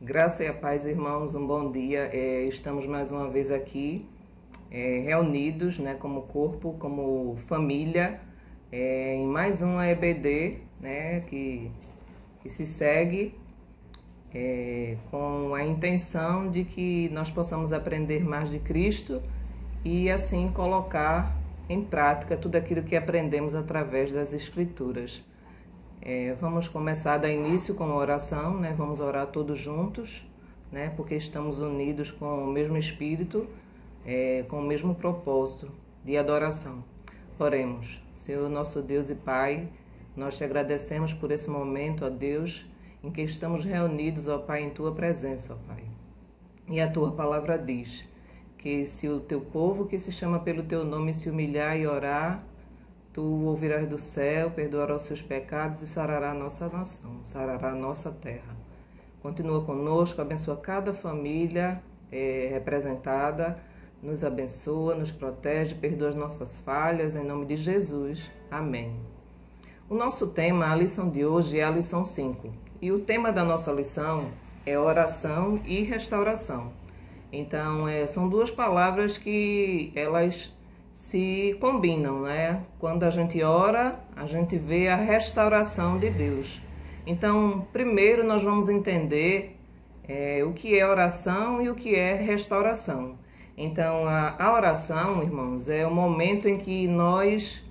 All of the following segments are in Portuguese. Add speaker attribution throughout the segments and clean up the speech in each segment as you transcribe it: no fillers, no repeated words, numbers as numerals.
Speaker 1: Graça e a paz, irmãos, um bom dia. Estamos mais uma vez aqui, reunidos, né, como corpo, como família, em mais um EBD, né, que se segue com a intenção de que nós possamos aprender mais de Cristo e assim colocar em prática tudo aquilo que aprendemos através das Escrituras. Vamos começar a dar início com a oração, né? Vamos orar todos juntos, né? Porque estamos unidos com o mesmo Espírito, com o mesmo propósito de adoração. Oremos. Senhor, nosso Deus e Pai, nós te agradecemos por esse momento, ó Deus, em que estamos reunidos, ó Pai, em Tua presença, ó Pai. E a Tua palavra diz que se o Teu povo que se chama pelo Teu nome se humilhar e orar, Tu ouvirás do céu, perdoarás os seus pecados e sarará a nossa nação, sarará a nossa terra. Continua conosco, abençoa cada família representada, nos abençoa, nos protege, perdoa as nossas falhas, em nome de Jesus. Amém. O nosso tema, a lição de hoje, é a lição 5. E o tema da nossa lição é oração e restauração. Então, são duas palavras que elas se combinam, né? Quando a gente ora, a gente vê a restauração de Deus. Então, primeiro nós vamos entender o que é oração e o que é restauração. Então, a oração, irmãos, é o momento em que nós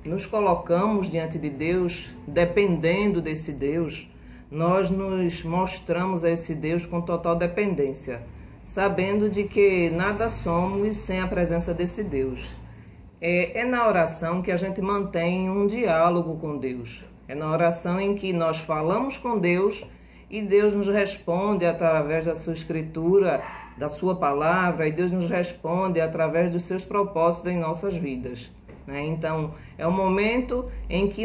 Speaker 1: nos colocamos diante de Deus, dependendo desse Deus, nós nos mostramos a esse Deus com total dependência, sabendo de que nada somos sem a presença desse Deus. É na oração que a gente mantém um diálogo com Deus. É na oração em que nós falamos com Deus e Deus nos responde através da sua escritura, da sua palavra, e Deus nos responde através dos seus propósitos em nossas vidas, né? Então, é o momento em que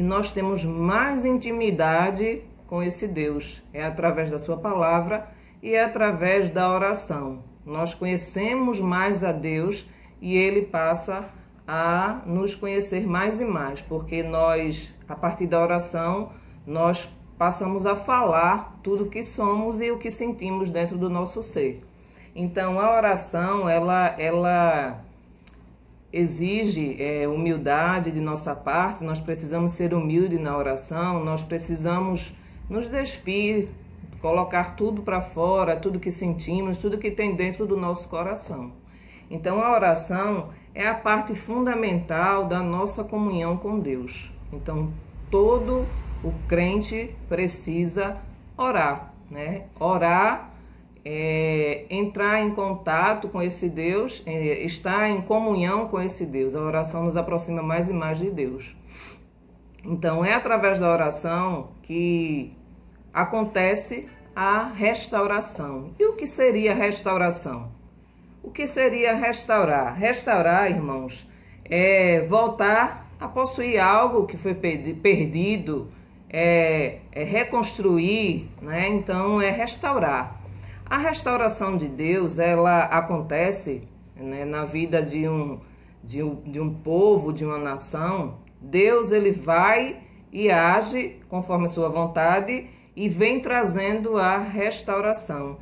Speaker 1: nós temos mais intimidade com esse Deus. É através da sua palavra e é através da oração. Nós conhecemos mais a Deus e Ele passa a nos conhecer mais e mais, porque nós, a partir da oração, nós passamos a falar tudo o que somos e o que sentimos dentro do nosso ser. Então, a oração, ela exige humildade de nossa parte, nós precisamos ser humildes na oração, nós precisamos nos despir, colocar tudo para fora, tudo que sentimos, tudo que tem dentro do nosso coração. Então, a oração é a parte fundamental da nossa comunhão com Deus. Então, todo o crente precisa orar, né? Orar entrar em contato com esse Deus, estar em comunhão com esse Deus. A oração nos aproxima mais e mais de Deus. Então, é através da oração que acontece a restauração. E o que seria restauração? O que seria restaurar? Restaurar, irmãos, é voltar a possuir algo que foi perdido, reconstruir, né? Então, é restaurar. A restauração de Deus, ela acontece, né, na vida de um povo, de uma nação. Deus, ele vai e age conforme a sua vontade e vem trazendo a restauração.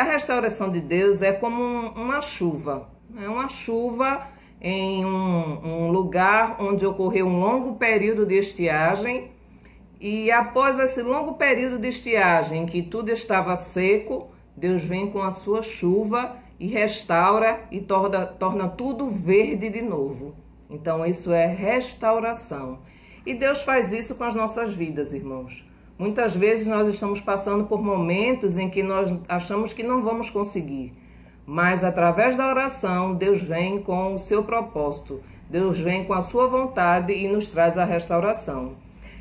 Speaker 1: A restauração de Deus é como uma chuva. É uma chuva em um lugar onde ocorreu um longo período de estiagem. E após esse longo período de estiagem, em que tudo estava seco, Deus vem com a sua chuva e restaura e torna tudo verde de novo. Então, isso é restauração. E Deus faz isso com as nossas vidas, irmãos. Muitas vezes nós estamos passando por momentos em que nós achamos que não vamos conseguir. Mas através da oração, Deus vem com o seu propósito. Deus vem com a sua vontade e nos traz a restauração.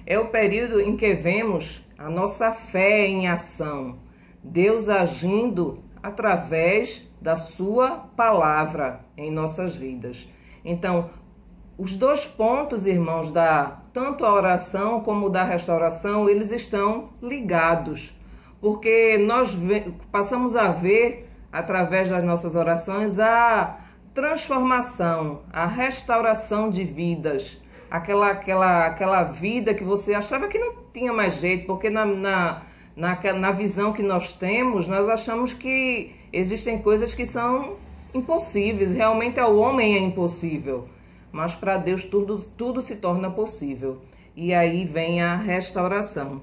Speaker 1: É o período em que vemos a nossa fé em ação. Deus agindo através da sua palavra em nossas vidas. Então, os dois pontos, irmãos, tanto a oração como da restauração, eles estão ligados, porque nós passamos a ver, através das nossas orações, a transformação, a restauração de vidas, aquela vida que você achava que não tinha mais jeito, porque na visão que nós temos, nós achamos que existem coisas que são impossíveis. Realmente ao homem é impossível, mas para Deus tudo se torna possível. E aí vem a restauração.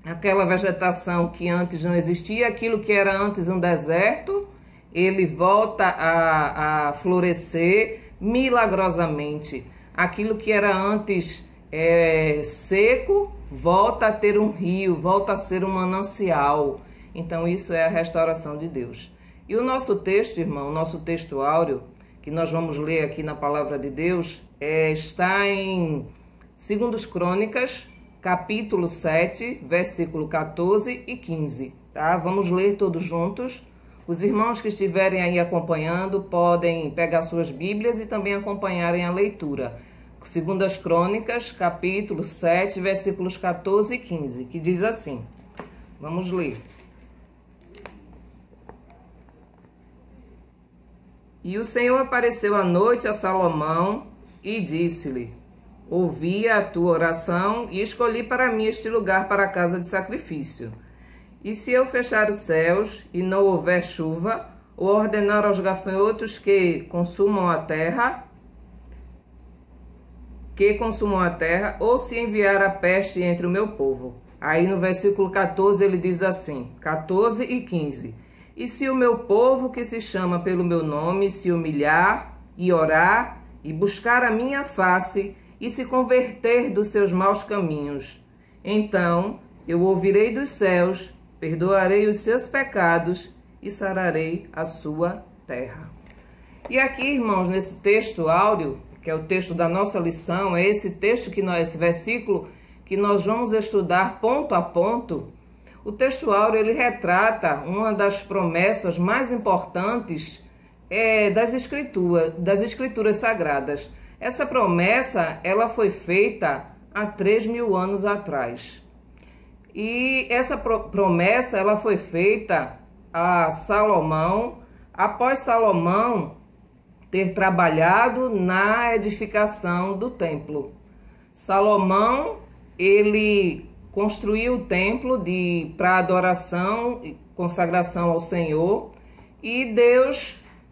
Speaker 1: Aquela vegetação que antes não existia, aquilo que era antes um deserto, ele volta a florescer milagrosamente. Aquilo que era antes seco, volta a ter um rio, volta a ser um manancial. Então isso é a restauração de Deus. E o nosso texto, irmão, o nosso texto áureo, que nós vamos ler aqui na Palavra de Deus, está em 2 Crônicas, capítulo 7, versículo 14 e 15. Tá? Vamos ler todos juntos. Os irmãos que estiverem aí acompanhando podem pegar suas Bíblias e também acompanharem a leitura. 2 Crônicas, capítulo 7, versículos 14 e 15, que diz assim. Vamos ler. E o Senhor apareceu à noite a Salomão e disse-lhe: ouvi a tua oração e escolhi para mim este lugar para a casa de sacrifício. E se eu fechar os céus e não houver chuva, ou ordenar aos gafanhotos que consumam a terra, ou se enviar a peste entre o meu povo. Aí no versículo 14 ele diz assim, 14 e 15. E se o meu povo que se chama pelo meu nome se humilhar e orar e buscar a minha face e se converter dos seus maus caminhos, então eu ouvirei dos céus, perdoarei os seus pecados e sararei a sua terra. E aqui, irmãos, nesse texto áureo, que é o texto da nossa lição, é esse texto esse versículo que nós vamos estudar ponto a ponto. O texto áureo, ele retrata uma das promessas mais importantes das escrituras sagradas. Essa promessa, ela foi feita há 3.000 anos atrás. E essa promessa, ela foi feita a Salomão, após Salomão ter trabalhado na edificação do templo. Salomão, ele construiu o templo para adoração e consagração ao Senhor, e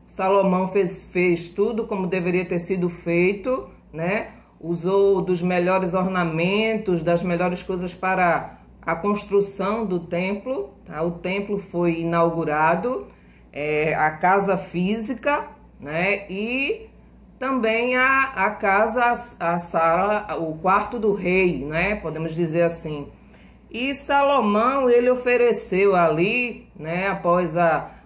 Speaker 1: Salomão fez tudo como deveria ter sido feito, né? Usou dos melhores ornamentos, das melhores coisas para a construção do templo. Tá? O templo foi inaugurado, a casa física, né? E também a casa, a sala, o quarto do rei, né? Podemos dizer assim. E Salomão, ele ofereceu ali, né?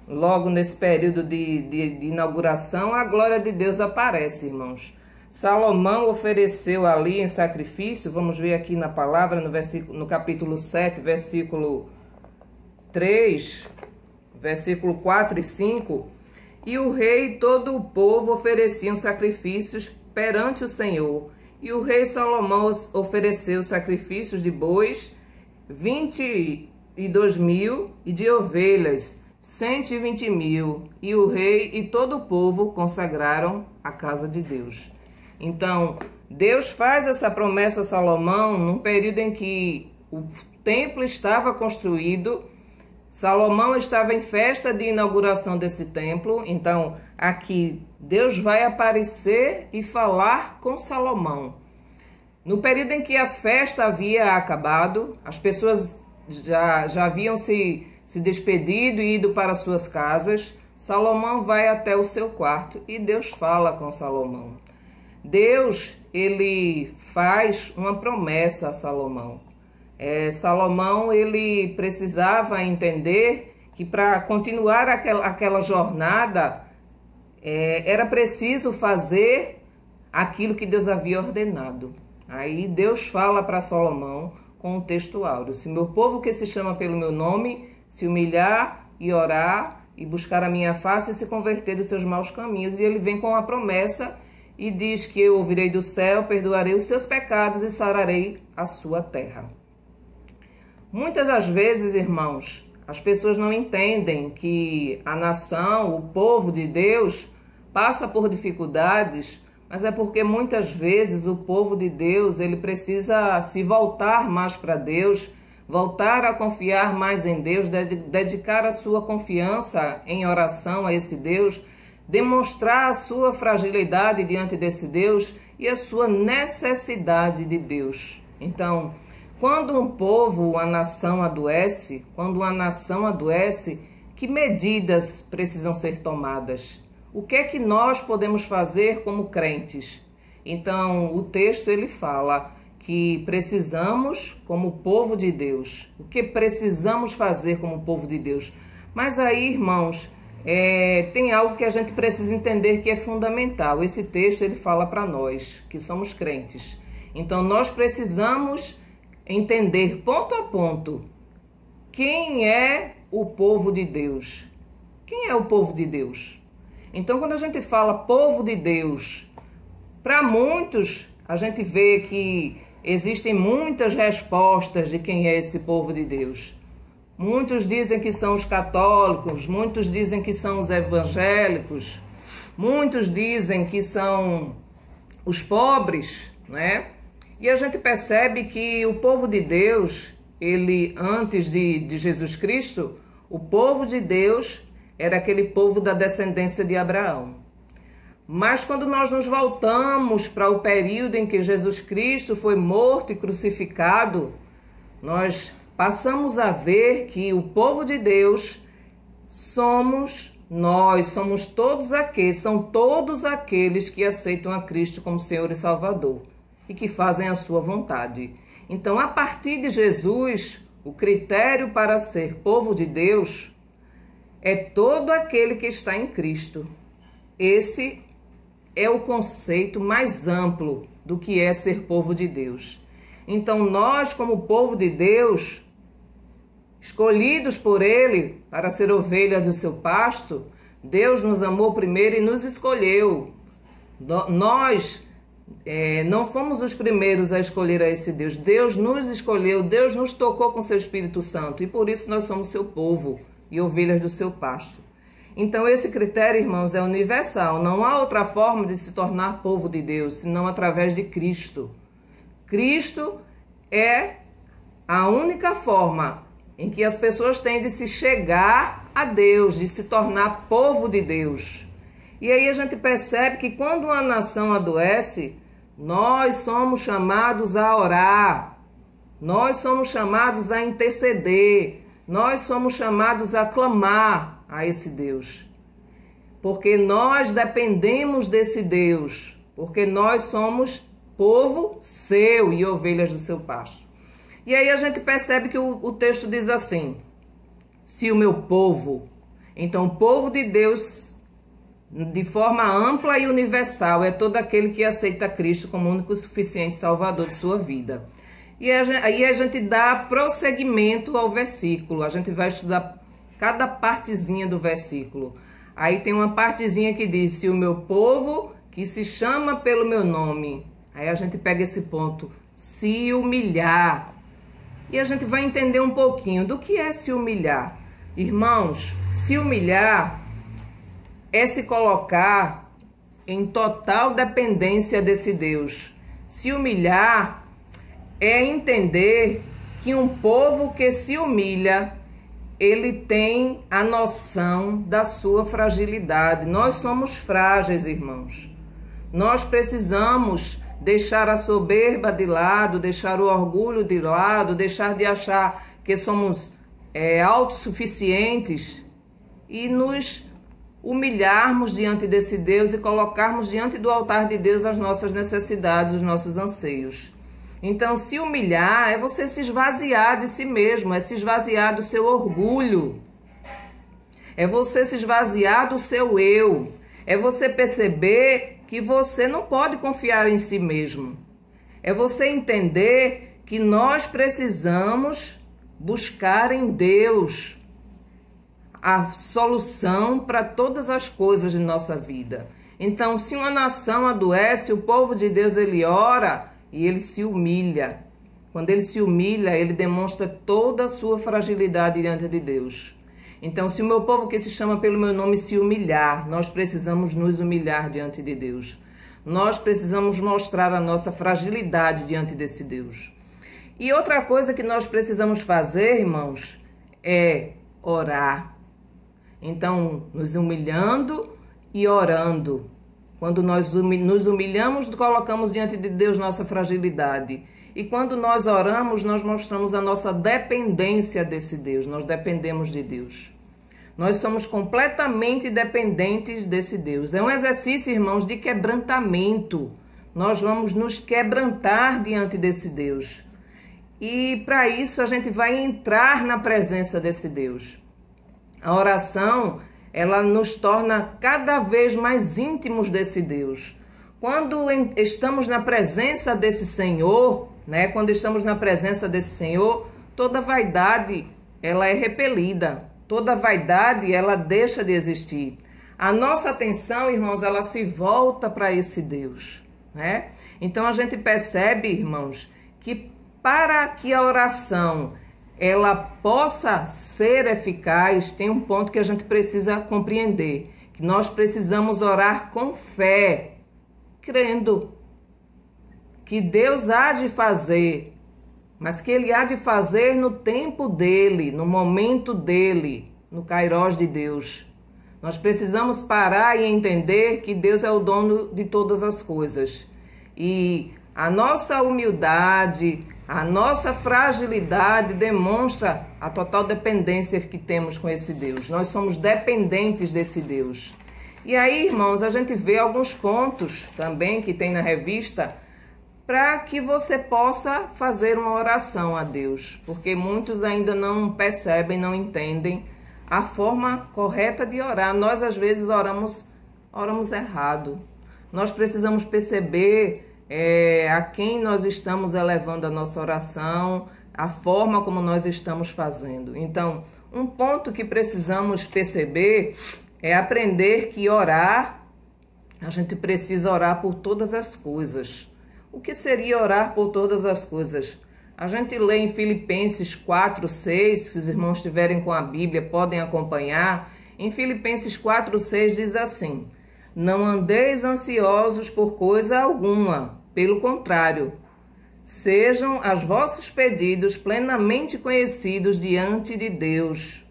Speaker 1: Logo nesse período de inauguração, a glória de Deus aparece, irmãos. Salomão ofereceu ali em sacrifício, vamos ver aqui na palavra, no capítulo 7, versículo 3, versículo 4 e 5, e o rei e todo o povo ofereciam sacrifícios perante o Senhor. E o rei Salomão ofereceu sacrifícios de bois, 22.000, e de ovelhas, 120.000. E o rei e todo o povo consagraram a casa de Deus. Então, Deus faz essa promessa a Salomão num período em que o templo estava construído. Salomão estava em festa de inauguração desse templo. Então, aqui, Deus vai aparecer e falar com Salomão. No período em que a festa havia acabado, as pessoas já haviam se despedido e ido para suas casas, Salomão vai até o seu quarto e Deus fala com Salomão. Deus, ele faz uma promessa a Salomão. Salomão, ele precisava entender que para continuar aquela jornada, era preciso fazer aquilo que Deus havia ordenado. Aí Deus fala para Salomão com o texto áureo: se meu povo que se chama pelo meu nome se humilhar e orar e buscar a minha face e se converter dos seus maus caminhos. E ele vem com a promessa e diz que eu ouvirei do céu, perdoarei os seus pecados e sararei a sua terra. Muitas das vezes, irmãos, as pessoas não entendem que a nação, o povo de Deus, passa por dificuldades, mas é porque muitas vezes o povo de Deus, ele precisa se voltar mais para Deus, voltar a confiar mais em Deus, dedicar a sua confiança em oração a esse Deus, demonstrar a sua fragilidade diante desse Deus e a sua necessidade de Deus. Então, quando um povo, uma nação adoece, que medidas precisam ser tomadas? O que é que nós podemos fazer como crentes? Então, o texto ele fala que precisamos, como povo de Deus, o que precisamos fazer como povo de Deus. Mas aí, irmãos, tem algo que a gente precisa entender que é fundamental. Esse texto ele fala para nós, que somos crentes. Então, nós precisamos entender ponto a ponto quem é o povo de Deus. Quem é o povo de Deus? Então, quando a gente fala povo de Deus, para muitos, a gente vê que existem muitas respostas de quem é esse povo de Deus. Muitos dizem que são os católicos, muitos dizem que são os evangélicos, muitos dizem que são os pobres, né? E a gente percebe que o povo de Deus, ele antes de Jesus Cristo, o povo de Deus era aquele povo da descendência de Abraão. Mas quando nós nos voltamos para o período em que Jesus Cristo foi morto e crucificado, nós passamos a ver que o povo de Deus somos nós, somos todos aqueles, são todos aqueles que aceitam a Cristo como Senhor e Salvador e que fazem a sua vontade. Então, a partir de Jesus, o critério para ser povo de Deus é todo aquele que está em Cristo. Esse é o conceito mais amplo do que é ser povo de Deus. Então, nós, como povo de Deus, escolhidos por Ele para ser ovelha do seu pasto, Deus nos amou primeiro e nos escolheu. Nós não fomos os primeiros a escolher a esse Deus. Deus nos escolheu, Deus nos tocou com seu Espírito Santo e por isso nós somos seu povo e ovelhas do seu pasto. Então esse critério, irmãos, é universal. Não há outra forma de se tornar povo de Deus, senão através de Cristo. Cristo é a única forma em que as pessoas têm de se chegar a Deus, de se tornar povo de Deus. E aí a gente percebe que quando uma nação adoece, nós somos chamados a orar, nós somos chamados a interceder, nós somos chamados a clamar a esse Deus. Porque nós dependemos desse Deus, porque nós somos povo seu e ovelhas do seu pasto. E aí a gente percebe que o texto diz assim: se o meu povo, então o povo de Deus, de forma ampla e universal, é todo aquele que aceita Cristo como único e suficiente Salvador de sua vida. E aí a gente dá prosseguimento ao versículo, a gente vai estudar cada partezinha do versículo. Aí tem uma partezinha que diz: se o meu povo, que se chama pelo meu nome. Aí a gente pega esse ponto, se humilhar. E a gente vai entender um pouquinho do que é se humilhar. Irmãos, se humilhar é se colocar em total dependência desse Deus. Se humilhar é entender que um povo que se humilha, ele tem a noção da sua fragilidade. Nós somos frágeis, irmãos. Nós precisamos deixar a soberba de lado, deixar o orgulho de lado, deixar de achar que somos autossuficientes e nos humilharmos diante desse Deus e colocarmos diante do altar de Deus as nossas necessidades, os nossos anseios. Então, se humilhar é você se esvaziar de si mesmo, é se esvaziar do seu orgulho, é você se esvaziar do seu eu, é você perceber que você não pode confiar em si mesmo, é você entender que nós precisamos buscar em Deus a solução para todas as coisas de nossa vida. Então, se uma nação adoece, o povo de Deus, ele ora e ele se humilha. Quando ele se humilha, ele demonstra toda a sua fragilidade diante de Deus. Então, se o meu povo que se chama pelo meu nome se humilhar, nós precisamos nos humilhar diante de Deus. Nós precisamos mostrar a nossa fragilidade diante desse Deus. E outra coisa que nós precisamos fazer, irmãos, é orar. Então, nos humilhando e orando. Quando nós nos humilhamos, colocamos diante de Deus nossa fragilidade. E quando nós oramos, nós mostramos a nossa dependência desse Deus. Nós dependemos de Deus. Nós somos completamente dependentes desse Deus. É um exercício, irmãos, de quebrantamento. Nós vamos nos quebrantar diante desse Deus. E para isso a gente vai entrar na presença desse Deus. A oração, ela nos torna cada vez mais íntimos desse Deus. Quando estamos na presença desse Senhor, né? Quando estamos na presença desse Senhor, toda vaidade, ela é repelida. Toda vaidade, ela deixa de existir. A nossa atenção, irmãos, ela se volta para esse Deus, né? Então a gente percebe, irmãos, que para que a oração ela possa ser eficaz, tem um ponto que a gente precisa compreender, que nós precisamos orar com fé, crendo que Deus há de fazer, mas que Ele há de fazer no tempo dEle, no momento dEle, no kairós de Deus. Nós precisamos parar e entender que Deus é o dono de todas as coisas. E a nossa humildade, a nossa fragilidade demonstra a total dependência que temos com esse Deus. Nós somos dependentes desse Deus. E aí, irmãos, a gente vê alguns pontos também que tem na revista para que você possa fazer uma oração a Deus. Porque muitos ainda não percebem, não entendem a forma correta de orar. Nós, às vezes, oramos errado. Nós precisamos perceber a quem nós estamos elevando a nossa oração, a forma como nós estamos fazendo. Então, um ponto que precisamos perceber é aprender que orar, a gente precisa orar por todas as coisas. O que seria orar por todas as coisas? A gente lê em Filipenses 4:6, se os irmãos estiverem com a Bíblia, podem acompanhar. Em Filipenses 4:6 diz assim: não andeis ansiosos por coisa alguma, pelo contrário, sejam os vossos pedidos plenamente conhecidos diante de Deus,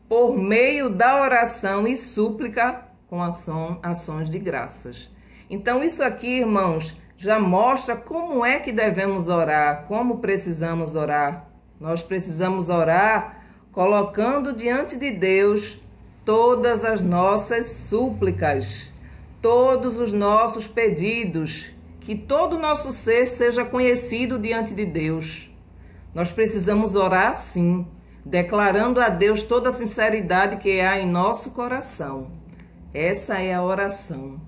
Speaker 1: por meio da oração e súplica com ações de graças. Então isso aqui, irmãos, já mostra como é que devemos orar, como precisamos orar. Nós precisamos orar colocando diante de Deus todas as nossas súplicas, todos os nossos pedidos, que todo o nosso ser seja conhecido diante de Deus. Nós precisamos orar assim, declarando a Deus toda a sinceridade que há em nosso coração. Essa é a oração.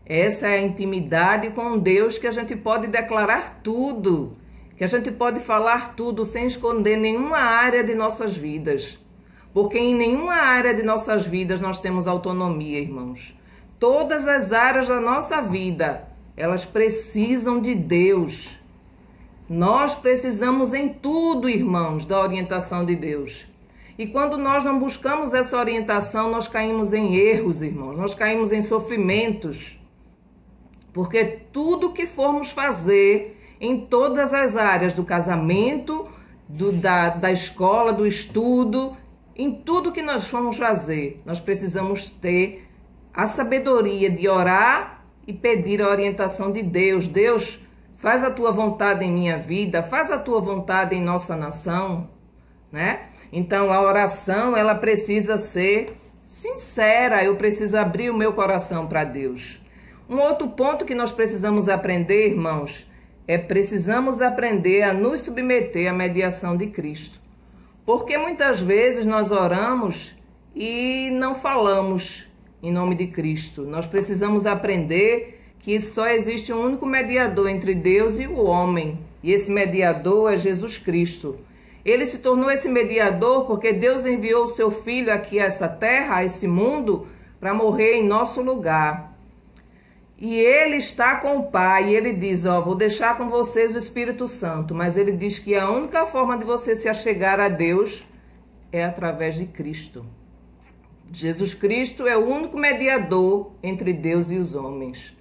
Speaker 1: Essa é a intimidade com Deus, que a gente pode declarar tudo, que a gente pode falar tudo sem esconder nenhuma área de nossas vidas. Porque em nenhuma área de nossas vidas nós temos autonomia, irmãos. Todas as áreas da nossa vida, elas precisam de Deus. Nós precisamos em tudo, irmãos, da orientação de Deus. E quando nós não buscamos essa orientação, nós caímos em erros, irmãos. Nós caímos em sofrimentos. Porque tudo que formos fazer em todas as áreas do casamento, da escola, do estudo, em tudo que nós formos fazer, nós precisamos ter a sabedoria de orar e pedir a orientação de Deus. Deus, faz a tua vontade em minha vida, faz a tua vontade em nossa nação, né? Então a oração, ela precisa ser sincera, eu preciso abrir o meu coração para Deus. Um outro ponto que nós precisamos aprender, irmãos, precisamos aprender a nos submeter à mediação de Cristo. Porque muitas vezes nós oramos e não falamos em nome de Cristo. Nós precisamos aprender que só existe um único mediador entre Deus e o homem. E esse mediador é Jesus Cristo. Ele se tornou esse mediador porque Deus enviou o seu Filho aqui a essa terra, a esse mundo, para morrer em nosso lugar. E ele está com o Pai, e ele diz, vou deixar com vocês o Espírito Santo, mas ele diz que a única forma de você se achegar a Deus é através de Cristo. Jesus Cristo é o único mediador entre Deus e os homens.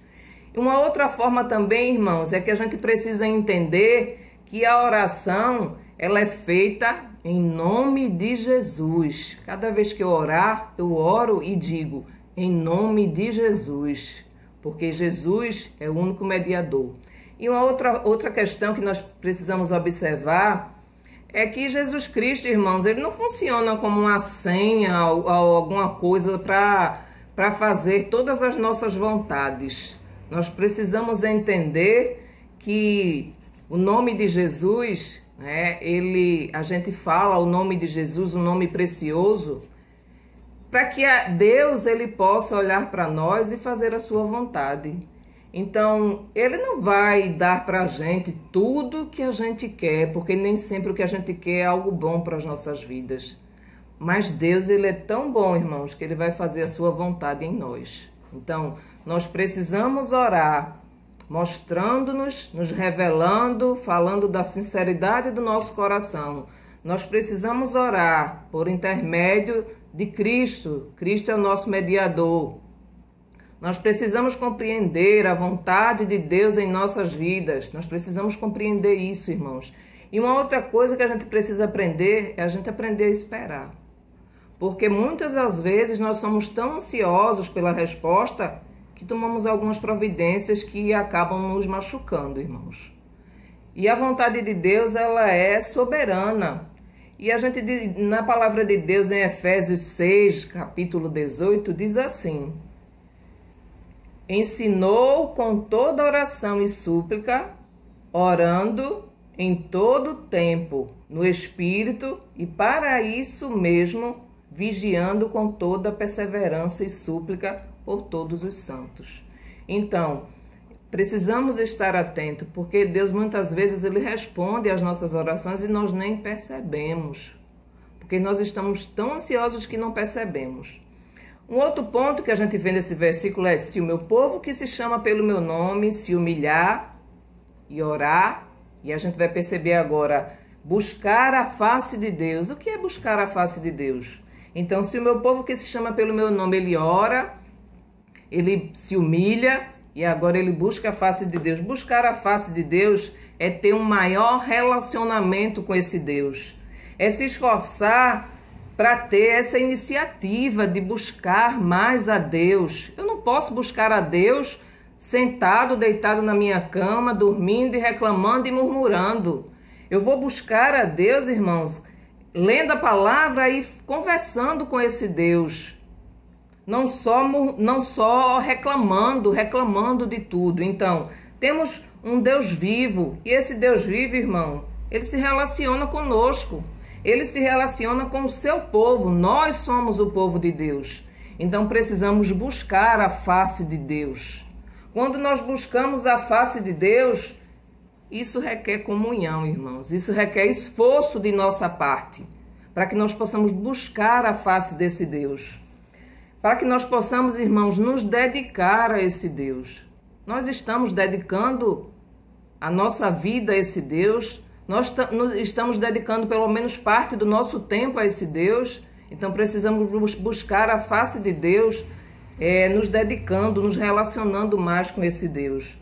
Speaker 1: Uma outra forma também, irmãos, é que a gente precisa entender que a oração ela é feita em nome de Jesus. Cada vez que eu orar, eu oro e digo em nome de Jesus, porque Jesus é o único mediador. E uma outra questão que nós precisamos observar é que Jesus Cristo, irmãos, ele não funciona como uma senha ou alguma coisa para fazer todas as nossas vontades. Nós precisamos entender que o nome de Jesus, né, a gente fala o nome de Jesus, um nome precioso, para que Deus ele possa olhar para nós e fazer a sua vontade. Então, ele não vai dar para a gente tudo que a gente quer, porque nem sempre o que a gente quer é algo bom para as nossas vidas. Mas Deus, ele é tão bom, irmãos, que ele vai fazer a sua vontade em nós. Então, nós precisamos orar, mostrando-nos, nos revelando, falando da sinceridade do nosso coração. Nós precisamos orar por intermédio de Cristo. Cristo é o nosso mediador. Nós precisamos compreender a vontade de Deus em nossas vidas. Nós precisamos compreender isso, irmãos. E uma outra coisa que a gente precisa aprender é a gente aprender a esperar. Porque muitas das vezes nós somos tão ansiosos pela resposta que tomamos algumas providências que acabam nos machucando, irmãos. E a vontade de Deus, ela é soberana. E a gente, na palavra de Deus, em Efésios 6, capítulo 18, diz assim: ensinou com toda oração e súplica, orando em todo tempo, no Espírito, e para isso mesmo, vigiando com toda perseverança e súplica por todos os santos. Então, precisamos estar atentos, porque Deus muitas vezes ele responde às nossas orações e nós nem percebemos, porque nós estamos tão ansiosos que não percebemos. Um outro ponto que a gente vê nesse versículo é: se o meu povo que se chama pelo meu nome se humilhar e orar, e a gente vai perceber agora, buscar a face de Deus. O que é buscar a face de Deus? Então, se o meu povo que se chama pelo meu nome, ele ora, ele se humilha e agora ele busca a face de Deus. Buscar a face de Deus é ter um maior relacionamento com esse Deus. É se esforçar para ter essa iniciativa de buscar mais a Deus. Eu não posso buscar a Deus sentado, deitado na minha cama, dormindo e reclamando e murmurando. Eu vou buscar a Deus, irmãos, lendo a palavra e conversando com esse Deus. Não só reclamando de tudo. Então, temos um Deus vivo. E esse Deus vivo, irmão, ele se relaciona conosco. Ele se relaciona com o seu povo. Nós somos o povo de Deus. Então, precisamos buscar a face de Deus. Quando nós buscamos a face de Deus, isso requer comunhão, irmãos. Isso requer esforço de nossa parte, para que nós possamos buscar a face desse Deus. Para que nós possamos, irmãos, nos dedicar a esse Deus. Nós estamos dedicando a nossa vida a esse Deus. Nós estamos dedicando pelo menos parte do nosso tempo a esse Deus. Então precisamos buscar a face de Deus, nos dedicando, nos relacionando mais com esse Deus.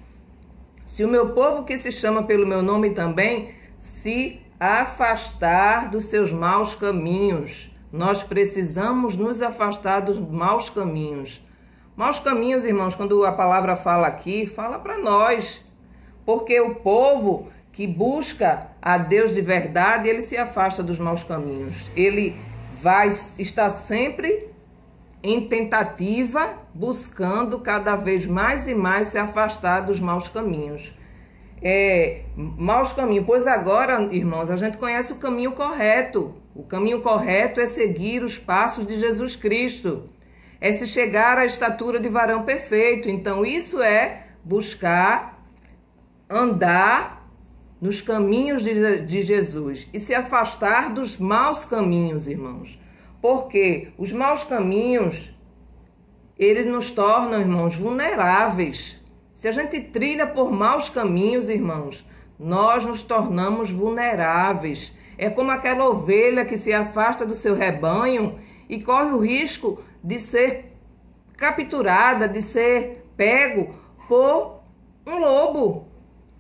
Speaker 1: Se o meu povo que se chama pelo meu nome também se afastar dos seus maus caminhos. Nós precisamos nos afastar dos maus caminhos. Maus caminhos, irmãos, quando a palavra fala aqui, fala para nós. Porque o povo que busca a Deus de verdade, ele se afasta dos maus caminhos. Ele vai estar sempre em tentativa, buscando cada vez mais e mais se afastar dos maus caminhos. Maus caminhos, pois agora, irmãos, a gente conhece o caminho correto. O caminho correto é seguir os passos de Jesus Cristo. É se chegar à estatura de varão perfeito. Então, isso é buscar andar nos caminhos de Jesus e se afastar dos maus caminhos, irmãos. Porque os maus caminhos, eles nos tornam, irmãos, vulneráveis. Se a gente trilha por maus caminhos, irmãos, nós nos tornamos vulneráveis. É como aquela ovelha que se afasta do seu rebanho e corre o risco de ser capturada, de ser pego por um lobo.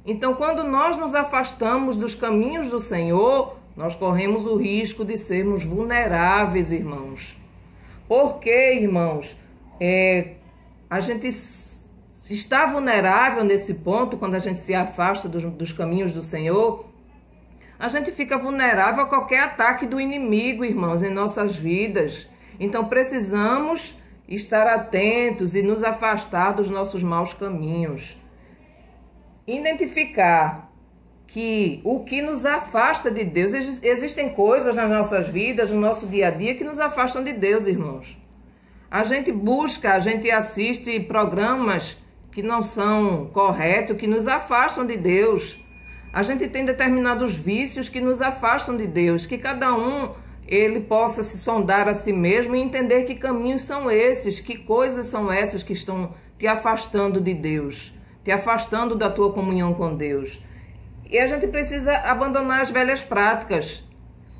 Speaker 1: Então, quando nós nos afastamos dos caminhos do Senhor, nós corremos o risco de sermos vulneráveis, irmãos. Porque, irmãos, a gente está vulnerável nesse ponto, quando a gente se afasta dos caminhos do Senhor, a gente fica vulnerável a qualquer ataque do inimigo, irmãos, em nossas vidas. Então, precisamos estar atentos e nos afastar dos nossos maus caminhos. Identificar que o que nos afasta de Deus, existem coisas nas nossas vidas, no nosso dia a dia, que nos afastam de Deus, irmãos. A gente busca, a gente assiste programas que não são corretos, que nos afastam de Deus. A gente tem determinados vícios que nos afastam de Deus, que cada um ele possa se sondar a si mesmo e entender que caminhos são esses, que coisas são essas que estão te afastando de Deus, te afastando da tua comunhão com Deus. E a gente precisa abandonar as velhas práticas.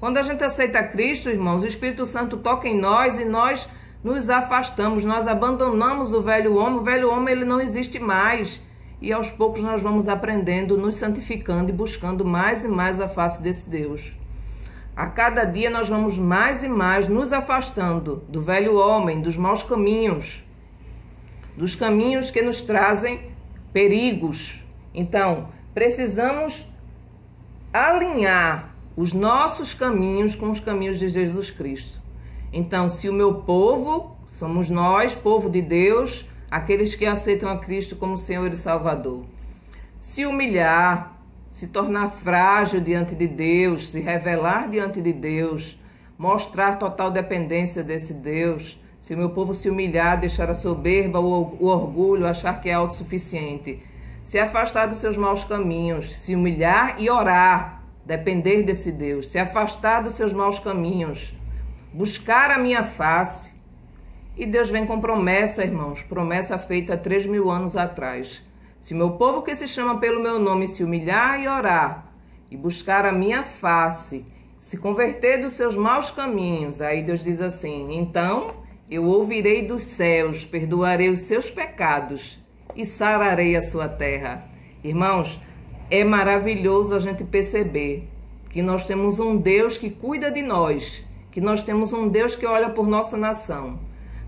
Speaker 1: Quando a gente aceita Cristo, irmãos, o Espírito Santo toca em nós e nós nos afastamos, nós abandonamos o velho homem ele não existe mais. E aos poucos nós vamos aprendendo, nos santificando e buscando mais e mais a face desse Deus. A cada dia nós vamos mais e mais nos afastando do velho homem, dos maus caminhos, dos caminhos que nos trazem perigos. Então, precisamos alinhar os nossos caminhos com os caminhos de Jesus Cristo. Então, se o meu povo, somos nós, povo de Deus, aqueles que aceitam a Cristo como Senhor e Salvador, se humilhar, se tornar frágil diante de Deus, se revelar diante de Deus, mostrar total dependência desse Deus, se o meu povo se humilhar, deixar a soberba, o orgulho, achar que é autossuficiente, se afastar dos seus maus caminhos, se humilhar e orar, depender desse Deus, se afastar dos seus maus caminhos, buscar a minha face. E Deus vem com promessa, irmãos, promessa feita há 3.000 anos atrás. Se o meu povo que se chama pelo meu nome se humilhar e orar, e buscar a minha face, se converter dos seus maus caminhos, aí Deus diz assim, então eu ouvirei dos céus, perdoarei os seus pecados e sararei a sua terra. Irmãos, é maravilhoso a gente perceber que nós temos um Deus que cuida de nós, que nós temos um Deus que olha por nossa nação.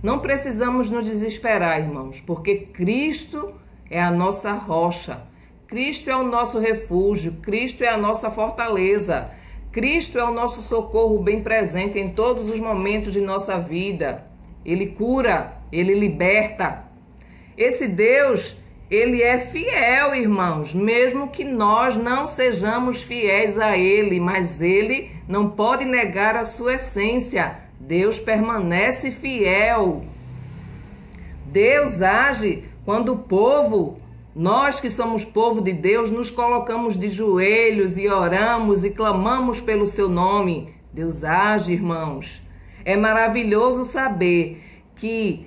Speaker 1: Não precisamos nos desesperar, irmãos, porque Cristo é a nossa rocha, Cristo é o nosso refúgio, Cristo é a nossa fortaleza, Cristo é o nosso socorro bem presente em todos os momentos de nossa vida. Ele cura, Ele liberta. Esse Deus, Ele é fiel, irmãos, mesmo que nós não sejamos fiéis a Ele, mas Ele não pode negar a sua essência. Deus permanece fiel. Deus age quando o povo, nós que somos povo de Deus, nos colocamos de joelhos e oramos e clamamos pelo seu nome. Deus age, irmãos. É maravilhoso saber que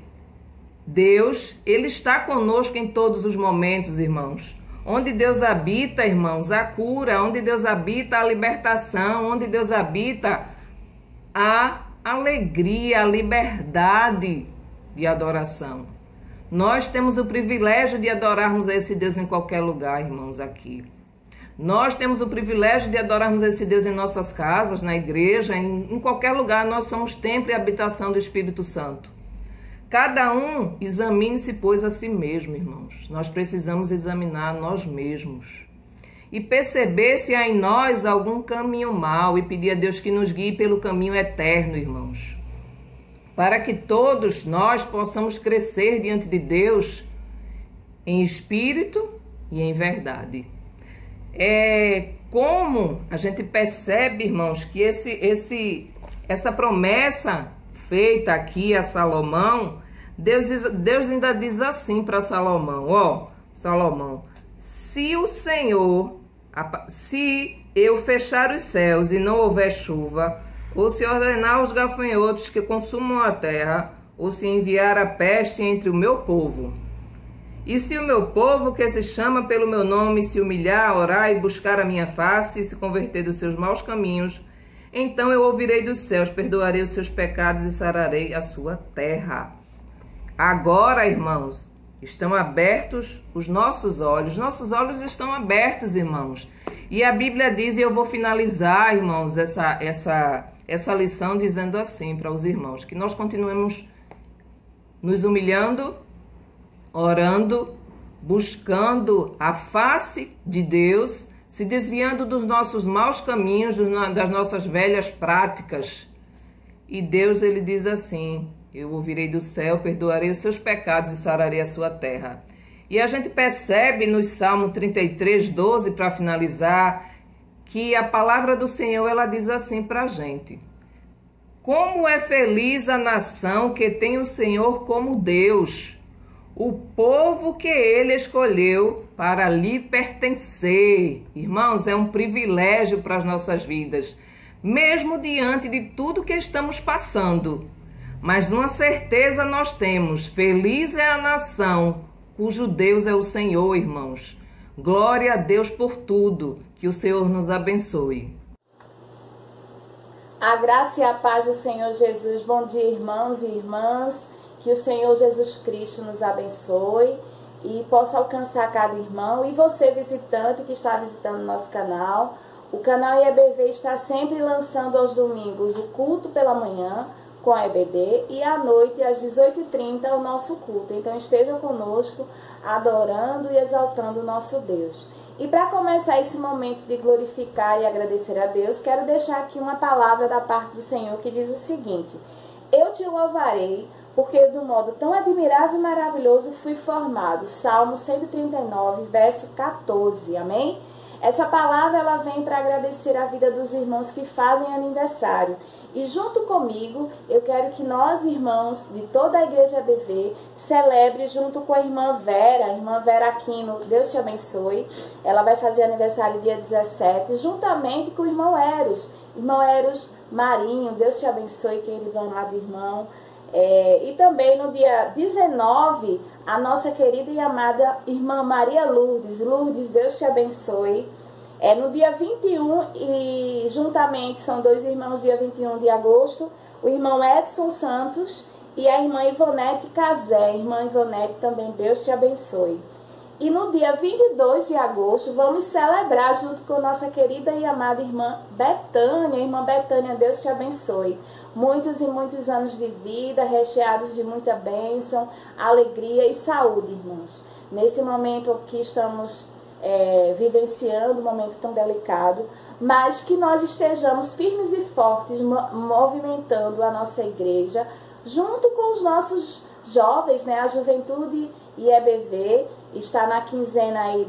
Speaker 1: Deus, Ele está conosco em todos os momentos, irmãos. Onde Deus habita, irmãos, a cura. Onde Deus habita, a libertação. Onde Deus habita, a alegria, a liberdade de adoração. Nós temos o privilégio de adorarmos a esse Deus em qualquer lugar, irmãos, aqui. Nós temos o privilégio de adorarmos a esse Deus em nossas casas, na igreja, em qualquer lugar. Nós somos templo e habitação do Espírito Santo. Cada um examine-se, pois, a si mesmo, irmãos. Nós precisamos examinar nós mesmos e perceber se há em nós algum caminho mau e pedir a Deus que nos guie pelo caminho eterno, irmãos, para que todos nós possamos crescer diante de Deus em espírito e em verdade. Como a gente percebe, irmãos, que essa promessa feita aqui a Salomão, Deus ainda diz assim para Salomão, Salomão, se eu fechar os céus e não houver chuva, ou se ordenar os gafanhotos que consumam a terra, ou se enviar a peste entre o meu povo. E se o meu povo, que se chama pelo meu nome, se humilhar, orar e buscar a minha face, e se converter dos seus maus caminhos, então eu ouvirei dos céus, perdoarei os seus pecados e sararei a sua terra. Agora, irmãos, Estão abertos os nossos olhos estão abertos, irmãos. E a Bíblia diz, e eu vou finalizar, irmãos, essa lição dizendo assim para os irmãos, que nós continuemos nos humilhando, orando, buscando a face de Deus, se desviando dos nossos maus caminhos, das nossas velhas práticas. E Deus, ele diz assim: eu ouvirei do céu, perdoarei os seus pecados e sararei a sua terra. E a gente percebe no Salmo 33, 12, para finalizar, que a palavra do Senhor, ela diz assim para a gente: como é feliz a nação que tem o Senhor como Deus, o povo que ele escolheu para lhe pertencer. Irmãos, é um privilégio para as nossas vidas, mesmo diante de tudo que estamos passando. Mas uma certeza nós temos: feliz é a nação cujo Deus é o Senhor, irmãos. Glória a Deus por tudo. Que o Senhor nos abençoe.
Speaker 2: A graça e a paz do Senhor Jesus. Bom dia, irmãos e irmãs. Que o Senhor Jesus Cristo nos abençoe e possa alcançar cada irmão. E você, visitante que está visitando nosso canal, o canal IEBV está sempre lançando aos domingos o culto pela manhã com a EBD e à noite, às 18h30, o nosso culto. Então esteja conosco, adorando e exaltando o nosso Deus. E para começar esse momento de glorificar e agradecer a Deus, quero deixar aqui uma palavra da parte do Senhor que diz o seguinte: eu te louvarei, porque de um modo tão admirável e maravilhoso fui formado. Salmo 139, verso 14, amém? Essa palavra, ela vem para agradecer a vida dos irmãos que fazem aniversário. E junto comigo, eu quero que nós, irmãos de toda a Igreja EBV, celebre junto com a irmã Vera Aquino, Deus te abençoe. Ela vai fazer aniversário dia 17, juntamente com o irmão Eros Marinho, Deus te abençoe, querido amado irmão. E também no dia 19, a nossa querida e amada irmã Maria Lourdes, Deus te abençoe. No dia 21, e juntamente são dois irmãos, dia 21 de agosto, o irmão Edson Santos e a irmã Ivonete Cazé. Irmã Ivonete também, Deus te abençoe. E no dia 22 de agosto, vamos celebrar junto com nossa querida e amada irmã Betânia. Irmã Betânia, Deus te abençoe. Muitos e muitos anos de vida, recheados de muita bênção, alegria e saúde, irmãos. Nesse momento que estamos vivenciando, um momento tão delicado, mas que nós estejamos firmes e fortes, movimentando a nossa igreja, junto com os nossos jovens, né? A Juventude IEBV está na quinzena aí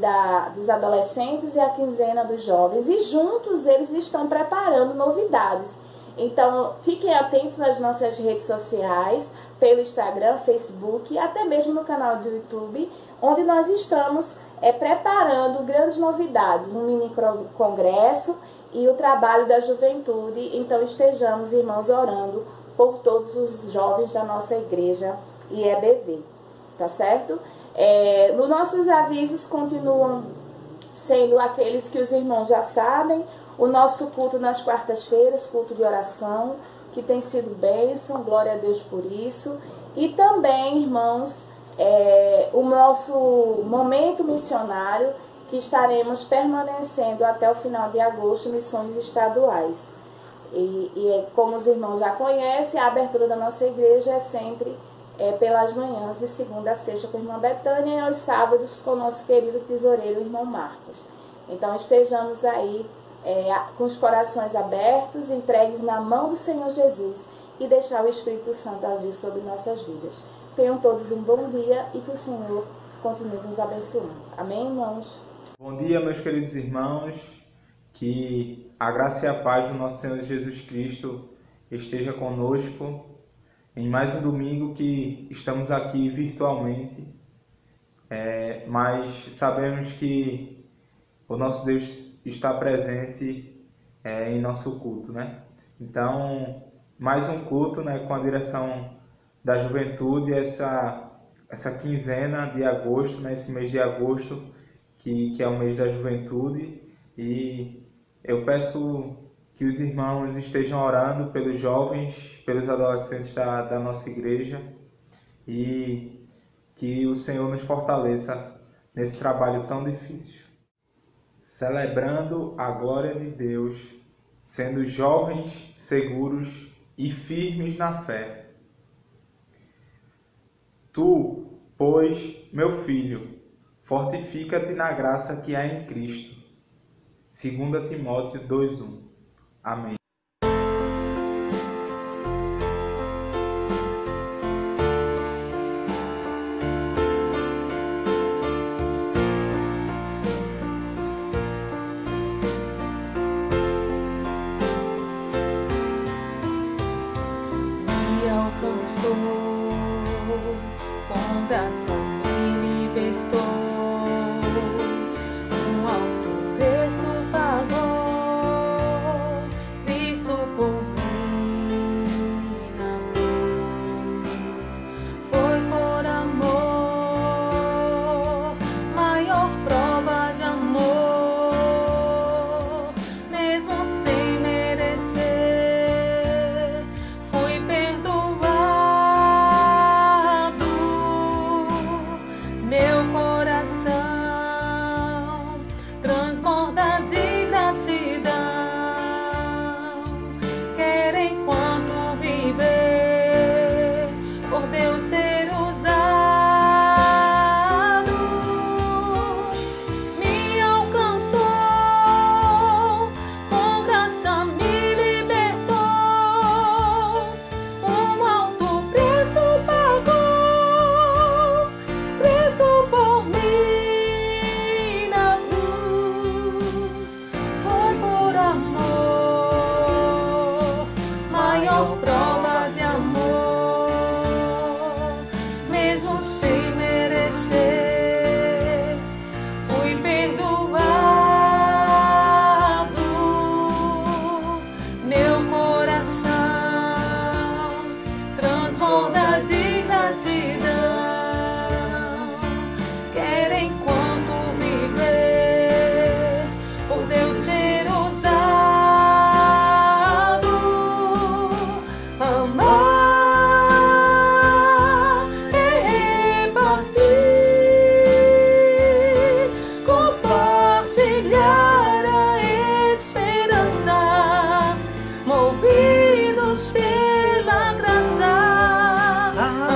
Speaker 2: dos adolescentes e a quinzena dos jovens, e juntos eles estão preparando novidades. Então, fiquem atentos nas nossas redes sociais, pelo Instagram, Facebook e até mesmo no canal do YouTube, onde nós estamos preparando grandes novidades, um mini congresso e o trabalho da juventude. Então, estejamos, irmãos, orando por todos os jovens da nossa igreja IEBV, tá certo? Os nossos avisos continuam sendo aqueles que os irmãos já sabem. O nosso culto nas quartas-feiras, culto de oração, que tem sido bênção, glória a Deus por isso. E também, irmãos, o nosso momento missionário, que estaremos permanecendo até o final de agosto, missões estaduais. E como os irmãos já conhecem, a abertura da nossa igreja é sempre pelas manhãs, de segunda a sexta com a irmã Betânia, e aos sábados com o nosso querido tesoureiro, o irmão Marcos. Então estejamos aí com os corações abertos, entregues na mão do Senhor Jesus, e deixar o Espírito Santo agir sobre nossas vidas. Tenham todos um bom dia e que o Senhor continue nos abençoando. Amém, irmãos?
Speaker 3: Bom dia, meus queridos irmãos. Que a graça e a paz do nosso Senhor Jesus Cristo esteja conosco em mais um domingo que estamos aqui virtualmente, mas sabemos que o nosso Deus está presente em nosso culto, né? Então, mais um culto, né, com a direção da juventude, essa quinzena de agosto, né, esse mês de agosto, que é o mês da juventude, e eu peço que os irmãos estejam orando pelos jovens, pelos adolescentes da nossa igreja, e que o Senhor nos fortaleça nesse trabalho tão difícil. Celebrando a glória de Deus, sendo jovens, seguros e firmes na fé. Tu, pois, meu filho, fortifica-te na graça que há em Cristo. 2 Timóteo 2:1. Amém.
Speaker 4: Me alcançou, com graça me libertou, um alto preço pagou, Cristo por mim na cruz. Foi por amor, maior prova de amor, mesmo sem merecer, fui perdoado. Meu coração transborda de gratidão. Quero enquanto viver, por Deus ser usado. Me alcançou, com graça me libertou, um alto preço pagou, Cristo por mim na cruz. Foi por amor, maior prova de amor, mesmo sem merecer, fui perdoado. Meu coração transborda de gratidão. Quero enquanto viver, por Deus ser usado, amar e repartir, compartilhar a esperança, movidos pela graça.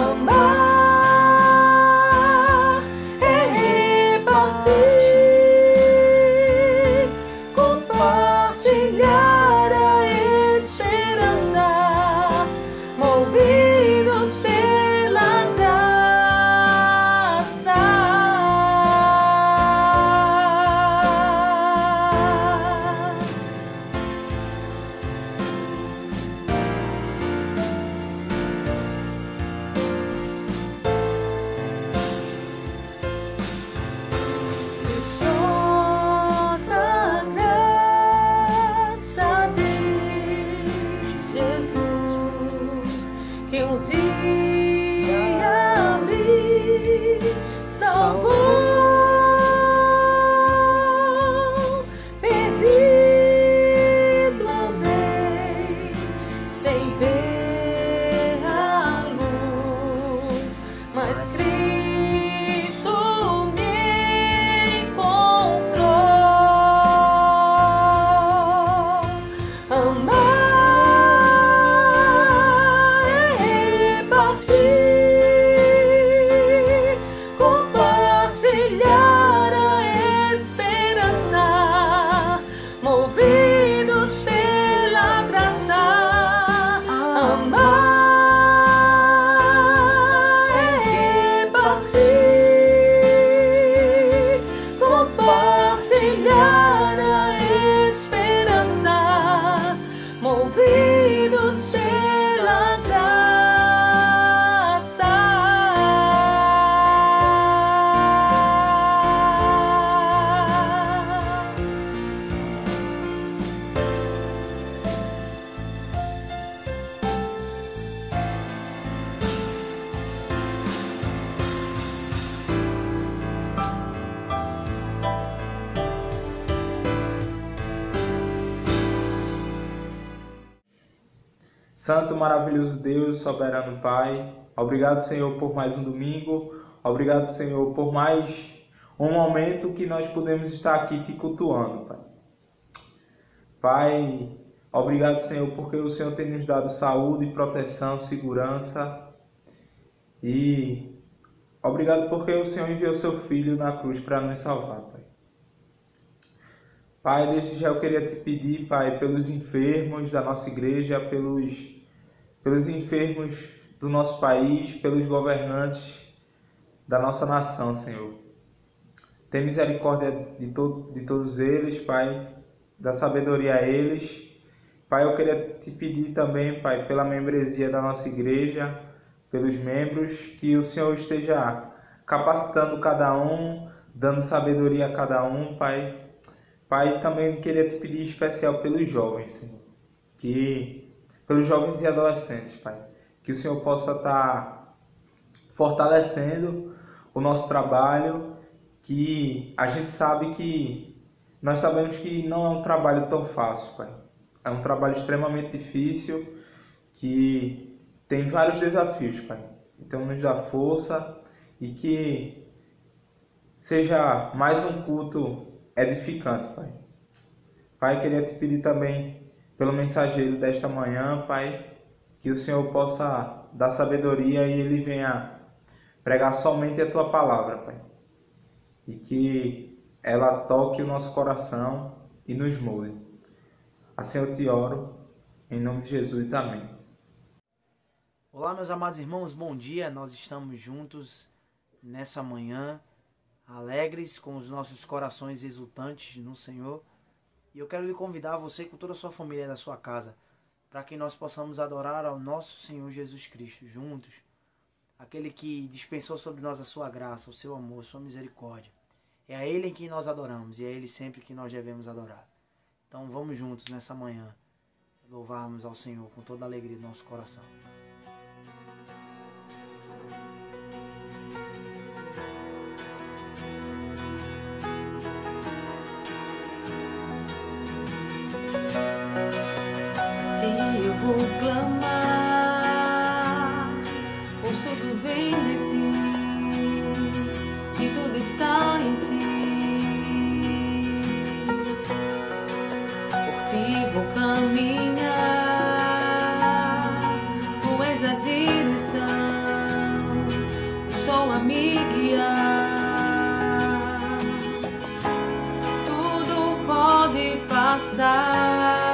Speaker 4: Amar e repartir, compartilhar a esperança, movidos pela graça. Preciosa graça de Jesus, que um dia me salvou. Perdido andei, sem ver a luz, mas Cristo me encontrou. Amar e repartir, compartilhar a esperança, movidos pela graça. Amar e repartir, compartilhar a esperança, movidos pela graça.
Speaker 3: Santo, maravilhoso Deus, soberano Pai, obrigado, Senhor, por mais um domingo, Obrigado, Senhor, por mais um momento que nós podemos estar aqui te cultuando, Pai. Pai, obrigado, Senhor, porque o Senhor tem nos dado saúde, proteção, segurança. E obrigado porque o Senhor enviou seu Filho na cruz para nos salvar, Pai. Pai, desde já eu queria te pedir, Pai, pelos enfermos da nossa igreja, pelos enfermos do nosso país, pelos governantes da nossa nação, Senhor. Tem misericórdia de todos eles, Pai, dá sabedoria a eles. Pai, eu queria te pedir também, Pai, pela membresia da nossa igreja, pelos membros, que o Senhor esteja capacitando cada um, dando sabedoria a cada um, Pai. Pai, também queria te pedir em especial pelos jovens, Senhor, pelos jovens e adolescentes, Pai, que o Senhor possa estar fortalecendo o nosso trabalho, que a gente sabe que nós sabemos que não é um trabalho tão fácil, Pai. É um trabalho extremamente difícil, que tem vários desafios, Pai. Então nos dá força e que seja mais um culto edificante, Pai. Pai, queria te pedir também pelo mensageiro desta manhã, Pai, que o Senhor possa dar sabedoria e ele venha pregar somente a tua palavra, Pai. E que ela toque o nosso coração e nos molde. Assim eu te oro, em nome de Jesus, amém.
Speaker 5: Olá, meus amados irmãos, bom dia. Nós estamos juntos nessa manhã, alegres, com os nossos corações exultantes no Senhor. E eu quero lhe convidar, você com toda a sua família da sua casa, para que nós possamos adorar ao nosso Senhor Jesus Cristo juntos, aquele que dispensou sobre nós a sua graça, o seu amor, a sua misericórdia. É a Ele em que nós adoramos e é a Ele sempre que nós devemos adorar. Então vamos juntos nessa manhã louvarmos ao Senhor com toda a alegria do nosso coração.
Speaker 4: Eu vou clamar, pois tudo vem de ti e tudo está em ti. Por ti vou caminhar, tu és a direção, o sol a me guiar. Tudo pode passar,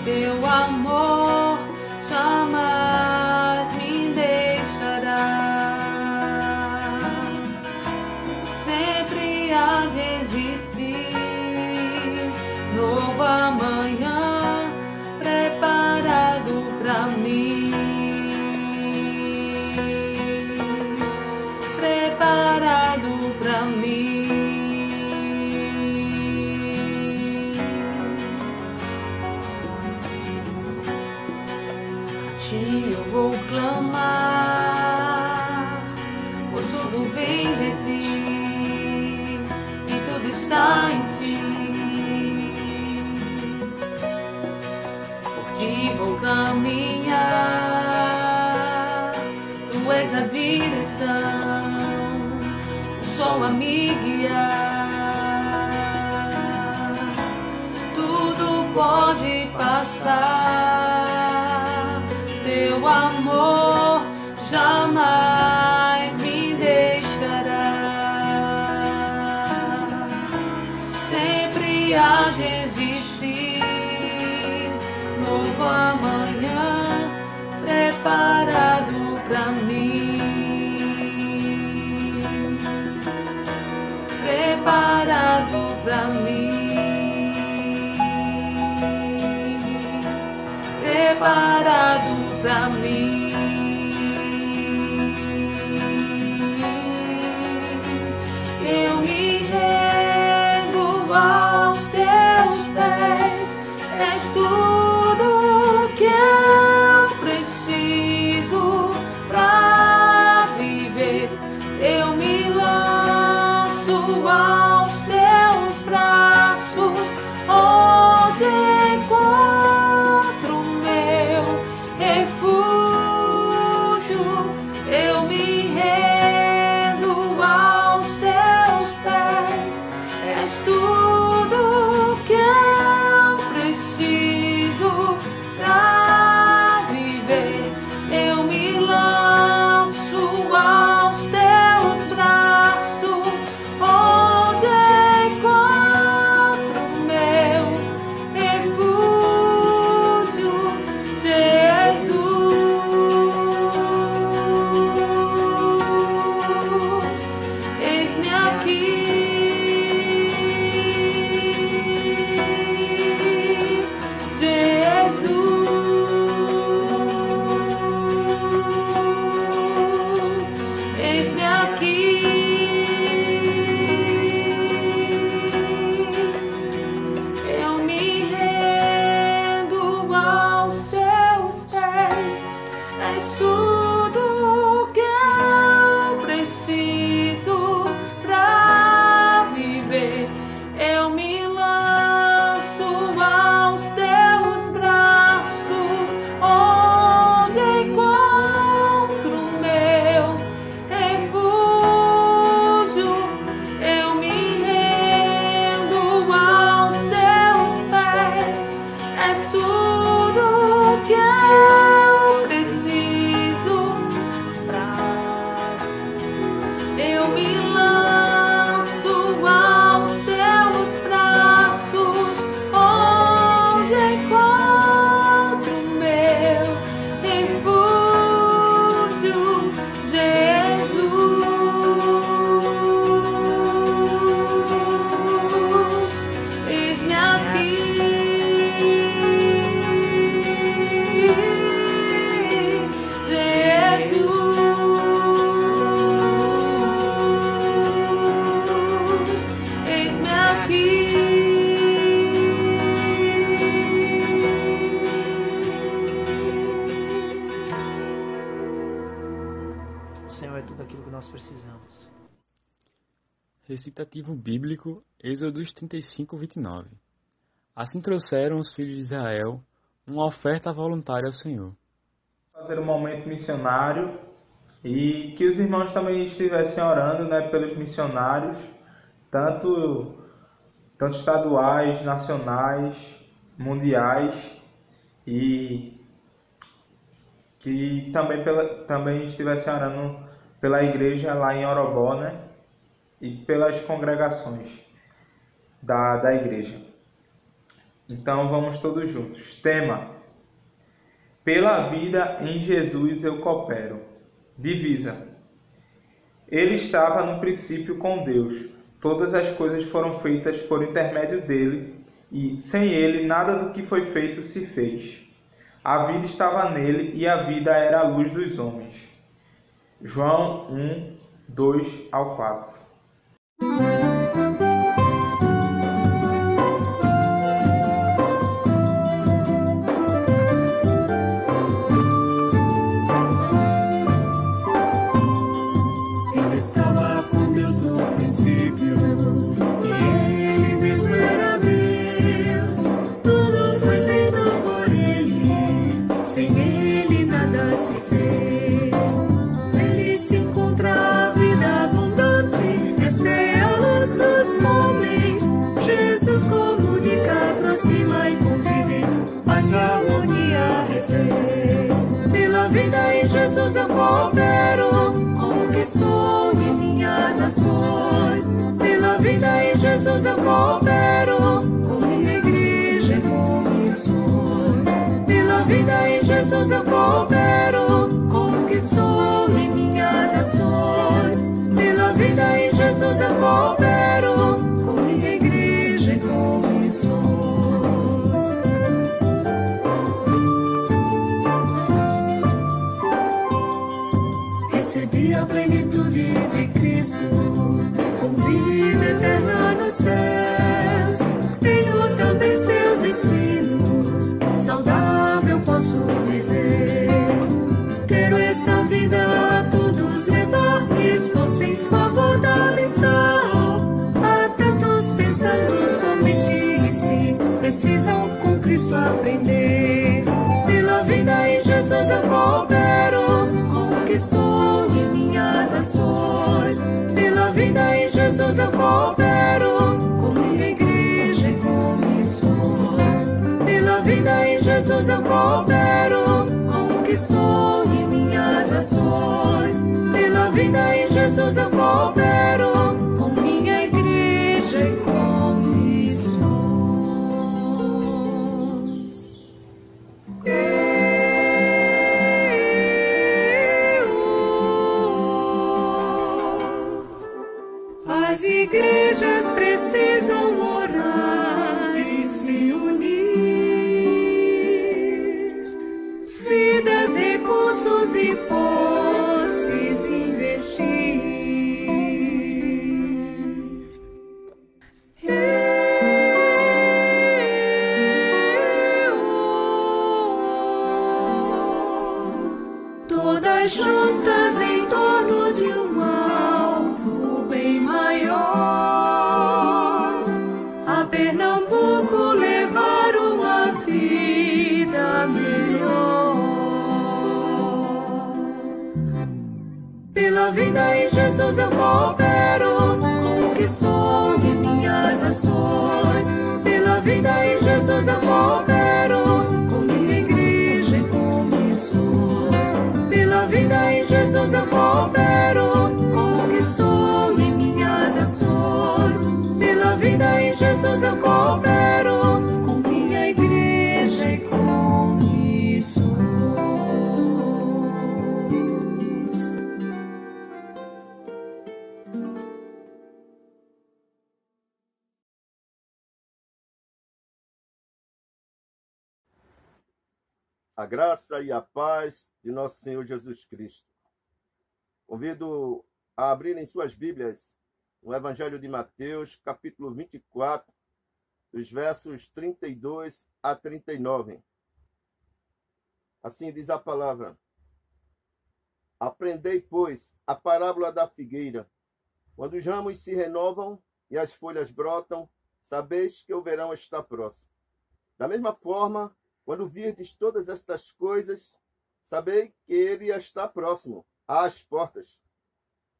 Speaker 4: teu amor jamais me deixará. Sempre há de existir nova manhã preparado pra mim, preparado pra mim. Eu vou clamar, pois tudo vem de ti e tudo está em ti. Por ti vou caminhar, tu és a direção, o sol a me guiar. Tudo pode passar, teu amor jamais me deixará. Sempre há de existir nova manhã preparado pra mim, preparado pra mim, preparado pra mim. Eu me rendo aos teus pés, és tudo que eu preciso pra viver. Eu me lanço aos teus braços, onde encontro meu refúgio. eis-me aqui. Eu me rendo aos teus pés, és tudo que eu preciso pra viver. Eu me lanço aos teus braços, onde encontro meu refúgio. Eu me rendo aos teus pés, és tudo que eu preciso pra. Eu me lanço aos teus braços, onde encontro meu refúgio, Jesus. Eis-me aqui, Jesus. Eis-me
Speaker 5: O Senhor é tudo aquilo que nós precisamos.
Speaker 6: Recitativo bíblico, Êxodo 35, 29. Assim trouxeram os filhos de Israel uma oferta voluntária ao Senhor.
Speaker 3: Fazer um momento missionário e que os irmãos também estivessem orando, né, pelos missionários, tanto estaduais, nacionais, mundiais, e que também estivessem orando pela igreja lá em Orobó, né, e pelas congregações da igreja. Então vamos todos juntos. Tema: pela vida em Jesus eu coopero. Divisa: ele estava no princípio com Deus. Todas as coisas foram feitas por intermédio dele, e sem ele nada do que foi feito se fez. A vida estava nele, e a vida era a luz dos homens. João 1, 2 ao 4.
Speaker 7: Ele estava com Deus no princípio, e ele mesmo era Deus. Tudo foi feito por ele, sem ele nada se fez. Ele se encontra a vida abundante, esta é a luz dos homens. Jesus comunica, aproxima e convive, paz, harmonia refez. Pela vida em Jesus eu coopero, com o que sou e minhas ações. Pela vida em Jesus eu coopero, com minha igreja e com missões. Pela vida em Jesus eu coopero, com o que sou e minhas ações. Pela vida em Jesus eu coopero, com minha igreja e com missões. Recebi a plenitude de Cristo, com vida eterna nos céus. Tenho também seus ensinos, saudável posso viver. Quero essa vida a todos levar, exposto em favor da missão. Há tantos pensando somente em si, precisam com Cristo aprender. Pela vida em Jesus eu coopero, com o que sou e minhas ações. Pela vida em Jesus eu coopero, com minha igreja e com missões. Pela vida em Jesus eu coopero, com o que sou e minhas ações. Pela vida em Jesus eu coopero, com minha igreja e com missões. As igrejas precisam orar e se unir.
Speaker 4: e posses investir. Todas juntas em torno de um alvo bem maior, a Pernambuco levar uma vida melhor. Pela vida em Jesus eu coopero com o que sou e minhas ações. Pela vida em Jesus eu coopero com minha igreja e com missões. Pela vida em Jesus eu coopero com o que sou e minhas ações. Pela vida em Jesus eu coopero com minha igreja e com missões.
Speaker 8: A graça e a paz de nosso Senhor Jesus Cristo. Convido a abrirem suas Bíblias no Evangelho de Mateus, capítulo 24, dos versos 32 a 39. Assim diz a palavra: Aprendei, pois, a parábola da figueira. Quando os ramos se renovam e as folhas brotam, sabeis que o verão está próximo. Da mesma forma, quando virdes todas estas coisas, sabei que ele está próximo, às portas.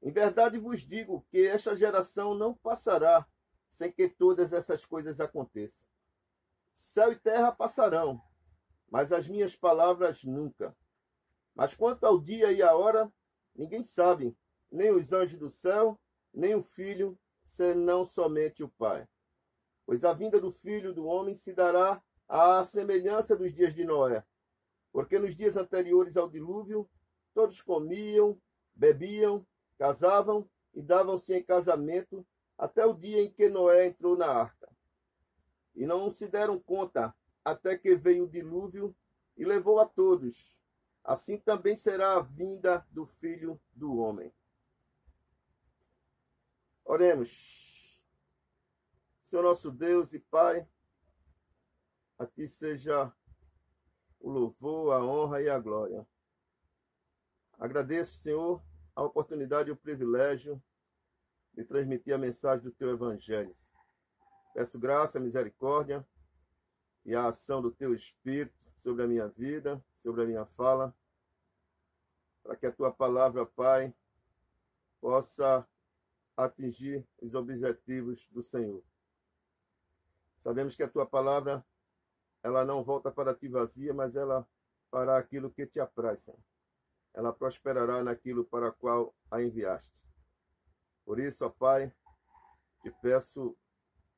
Speaker 8: Em verdade vos digo que esta geração não passará sem que todas essas coisas aconteçam. Céu e terra passarão, mas as minhas palavras nunca. Mas quanto ao dia e à hora, ninguém sabe, nem os anjos do céu, nem o Filho, senão somente o Pai. Pois a vinda do Filho do Homem se dará à semelhança dos dias de Noé. Porque nos dias anteriores ao dilúvio, todos comiam, bebiam, casavam e davam-se em casamento até o dia em que Noé entrou na arca. E não se deram conta até que veio o dilúvio e levou a todos. Assim também será a vinda do Filho do Homem. Oremos. Senhor nosso Deus e Pai, a Ti seja o louvor, a honra e a glória. Agradeço, Senhor, a oportunidade e o privilégio de transmitir a mensagem do Teu Evangelho. Peço graça, misericórdia e a ação do Teu Espírito sobre a minha vida, sobre a minha fala, para que a Tua palavra, Pai, possa atingir os objetivos do Senhor. Sabemos que a Tua palavra, ela não volta para Ti vazia, mas ela fará aquilo que Te apraz, Senhor. Ela prosperará naquilo para o qual a enviaste. Por isso, ó Pai, te peço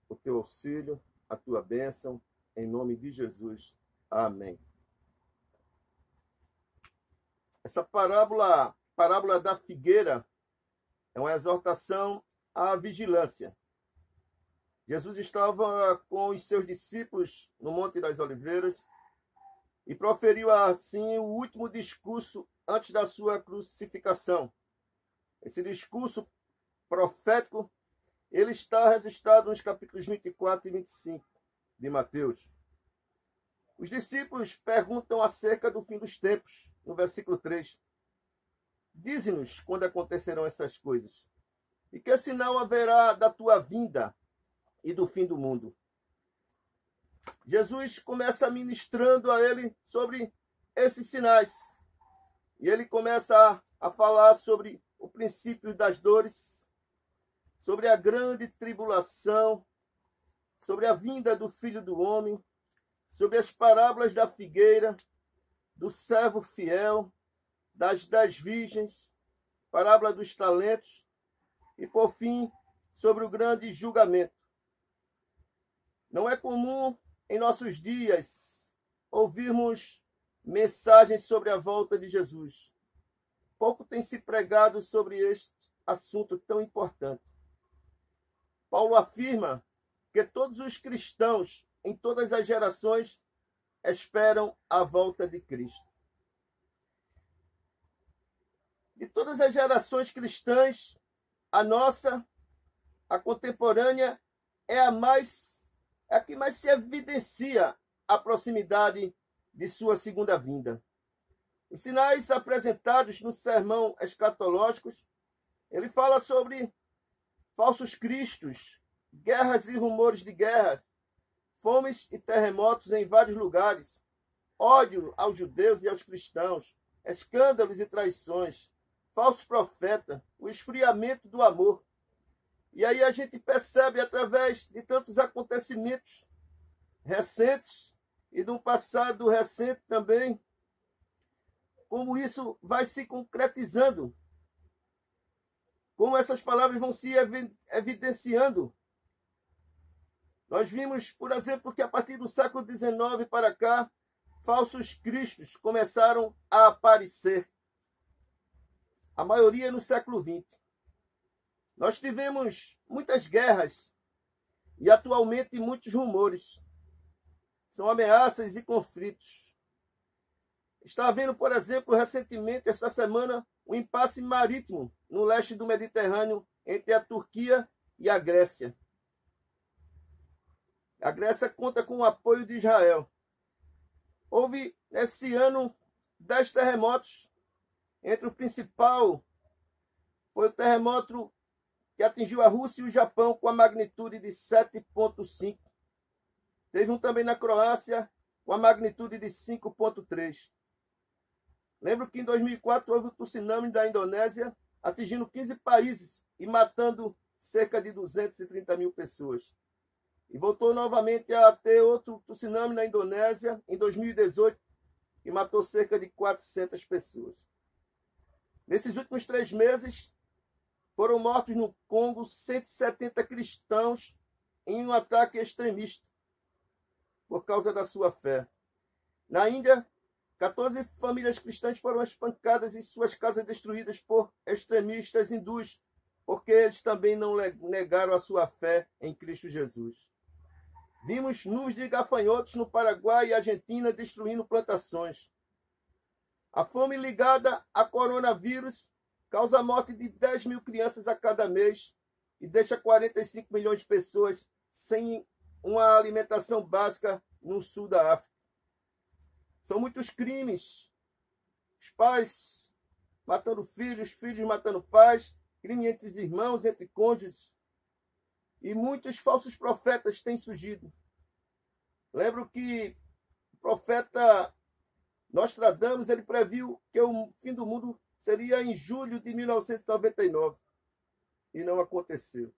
Speaker 8: o Teu auxílio, a Tua bênção, em nome de Jesus. Amém. Essa parábola da figueira, é uma exortação à vigilância. Jesus estava com os seus discípulos no Monte das Oliveiras e proferiu assim o último discurso antes da sua crucificação. Esse discurso profético, ele está registrado nos capítulos 24 e 25 de Mateus. Os discípulos perguntam acerca do fim dos tempos, no versículo 3. Dize-nos quando acontecerão essas coisas, e que sinal haverá da tua vinda e do fim do mundo. Jesus começa ministrando a ele sobre esses sinais. E ele começa a falar sobre o princípio das dores, sobre a grande tribulação, sobre a vinda do Filho do Homem, sobre as parábolas da figueira, do servo fiel, das 10 virgens, parábola dos talentos e, por fim, sobre o grande julgamento. Não é comum em nossos dias ouvirmos mensagens sobre a volta de Jesus. Pouco tem se pregado sobre este assunto tão importante. Paulo afirma que todos os cristãos, em todas as gerações, esperam a volta de Cristo. de todas as gerações cristãs, a nossa, a contemporânea, é a que mais se evidencia a proximidade de sua segunda vinda. Os sinais apresentados no sermão escatológicos, ele fala sobre falsos cristos, guerras e rumores de guerra, fomes e terremotos em vários lugares, ódio aos judeus e aos cristãos, escândalos e traições, falsos profetas, o esfriamento do amor. E aí a gente percebe, através de tantos acontecimentos recentes e de um passado recente também, como isso vai se concretizando, como essas palavras vão se evidenciando. Nós vimos, por exemplo, que a partir do século XIX para cá, falsos cristos começaram a aparecer. A maioria no século XX. Nós tivemos muitas guerras e atualmente muitos rumores. São ameaças e conflitos. Está havendo, por exemplo, recentemente, esta semana, um impasse marítimo no leste do Mediterrâneo entre a Turquia e a Grécia. A Grécia conta com o apoio de Israel. Houve, esse ano, 10 terremotos. Entre o principal foi o terremoto que atingiu a Rússia e o Japão com a magnitude de 7,5. Teve um também na Croácia com a magnitude de 5,3. Lembro que em 2004 houve o tsunami da Indonésia, atingindo 15 países e matando cerca de 230 mil pessoas. E voltou novamente a ter outro tsunami na Indonésia em 2018, que matou cerca de 400 pessoas. Nesses últimos 3 meses, foram mortos no Congo 170 cristãos em um ataque extremista, por causa da sua fé. Na Índia, 14 famílias cristãs foram espancadas e suas casas destruídas por extremistas hindus, porque eles também não negaram a sua fé em Cristo Jesus. Vimos nuvens de gafanhotos no Paraguai e Argentina destruindo plantações. A fome ligada a coronavírus causa a morte de 10 mil crianças a cada mês e deixa 45 milhões de pessoas sem uma alimentação básica no sul da África. São muitos crimes. Os pais matando filhos, filhos matando pais, crime entre os irmãos, entre cônjuges. E muitos falsos profetas têm surgido. Lembro que o profeta Nostradamus, ele previu que o fim do mundo seria em julho de 1999. E não aconteceu.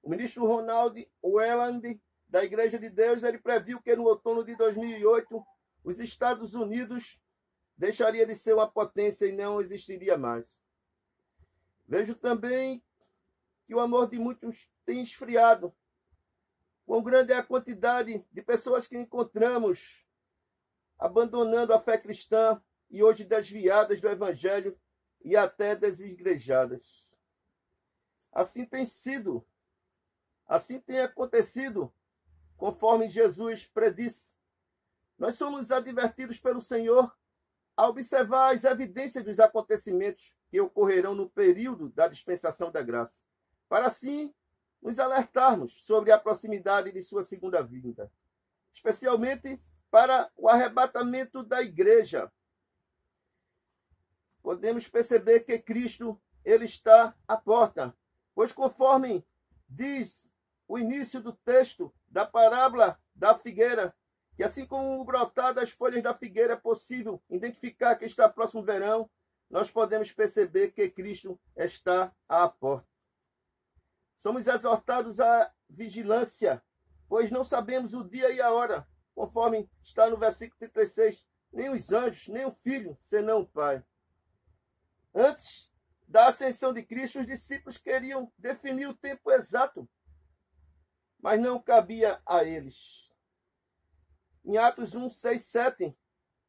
Speaker 8: O ministro Ronald Welland, da Igreja de Deus, ele previu que no outono de 2008, os Estados Unidos deixaria de ser uma potência e não existiria mais. Vejo também que o amor de muitos tem esfriado. Quão grande é a quantidade de pessoas que encontramos abandonando a fé cristã e hoje desviadas do Evangelho e até desigrejadas. Assim tem sido, assim tem acontecido, conforme Jesus predisse. Nós somos advertidos pelo Senhor a observar as evidências dos acontecimentos que ocorrerão no período da dispensação da graça, para assim nos alertarmos sobre a proximidade de sua segunda vinda, especialmente para o arrebatamento da igreja. Podemos perceber que Cristo, ele está à porta, pois conforme diz o início do texto da parábola da figueira, que assim como o brotar das folhas da figueira é possível identificar que está próximo o verão, nós podemos perceber que Cristo está à porta. Somos exortados à vigilância, pois não sabemos o dia e a hora, conforme está no versículo 36, nem os anjos, nem o Filho, senão o Pai. Antes da ascensão de Cristo, os discípulos queriam definir o tempo exato, mas não cabia a eles. Em Atos 1, 6, 7,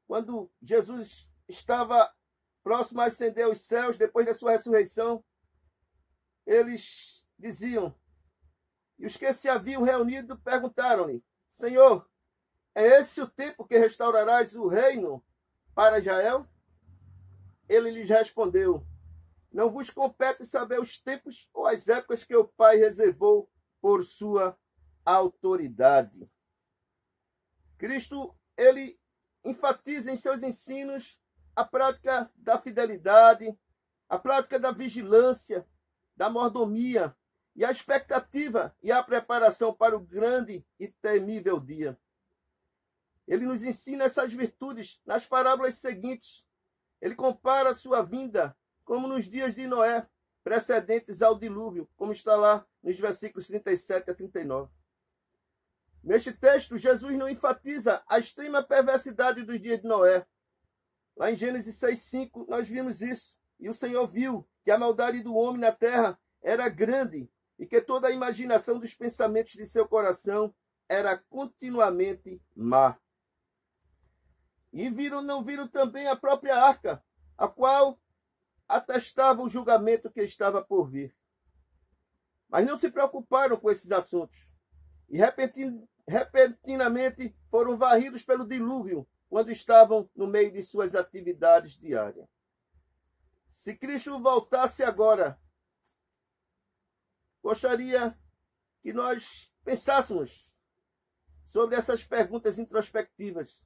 Speaker 8: quando Jesus estava próximo a ascender aos céus, depois da sua ressurreição, eles diziam, e os que se haviam reunido perguntaram-lhe, Senhor, é esse o tempo que restaurarás o reino para Israel? ele lhes respondeu: não vos compete saber os tempos ou as épocas que o Pai reservou por sua autoridade. Cristo, ele enfatiza em seus ensinos a prática da fidelidade, a prática da vigilância, da mordomia e a expectativa e a preparação para o grande e temível dia. Ele nos ensina essas virtudes nas parábolas seguintes. Ele compara a sua vinda como nos dias de Noé, precedentes ao dilúvio, como está lá nos versículos 37 a 39. Neste texto, Jesus não enfatiza a extrema perversidade dos dias de Noé. Lá em Gênesis 6:5, nós vimos isso. E o Senhor viu que a maldade do homem na terra era grande e que toda a imaginação dos pensamentos de seu coração era continuamente má. E não viram também a própria arca, a qual atestava o julgamento que estava por vir. Mas não se preocuparam com esses assuntos. E repentinamente foram varridos pelo dilúvio quando estavam no meio de suas atividades diárias. Se Cristo voltasse agora, gostaria que nós pensássemos sobre essas perguntas introspectivas.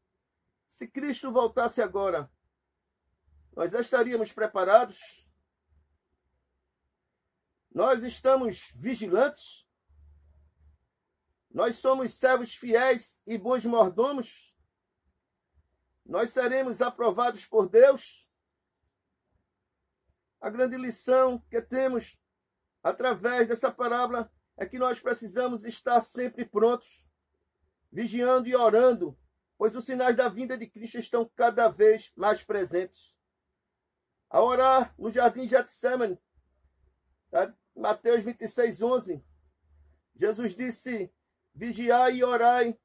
Speaker 8: Se Cristo voltasse agora, nós já estaríamos preparados? Nós estamos vigilantes? Nós somos servos fiéis e bons mordomos? Nós seremos aprovados por Deus? A grande lição que temos através dessa parábola é que nós precisamos estar sempre prontos, vigiando e orando, pois os sinais da vinda de Cristo estão cada vez mais presentes. A orar no jardim de Getsemane, Mateus 26:11, Jesus disse: vigiai e orai,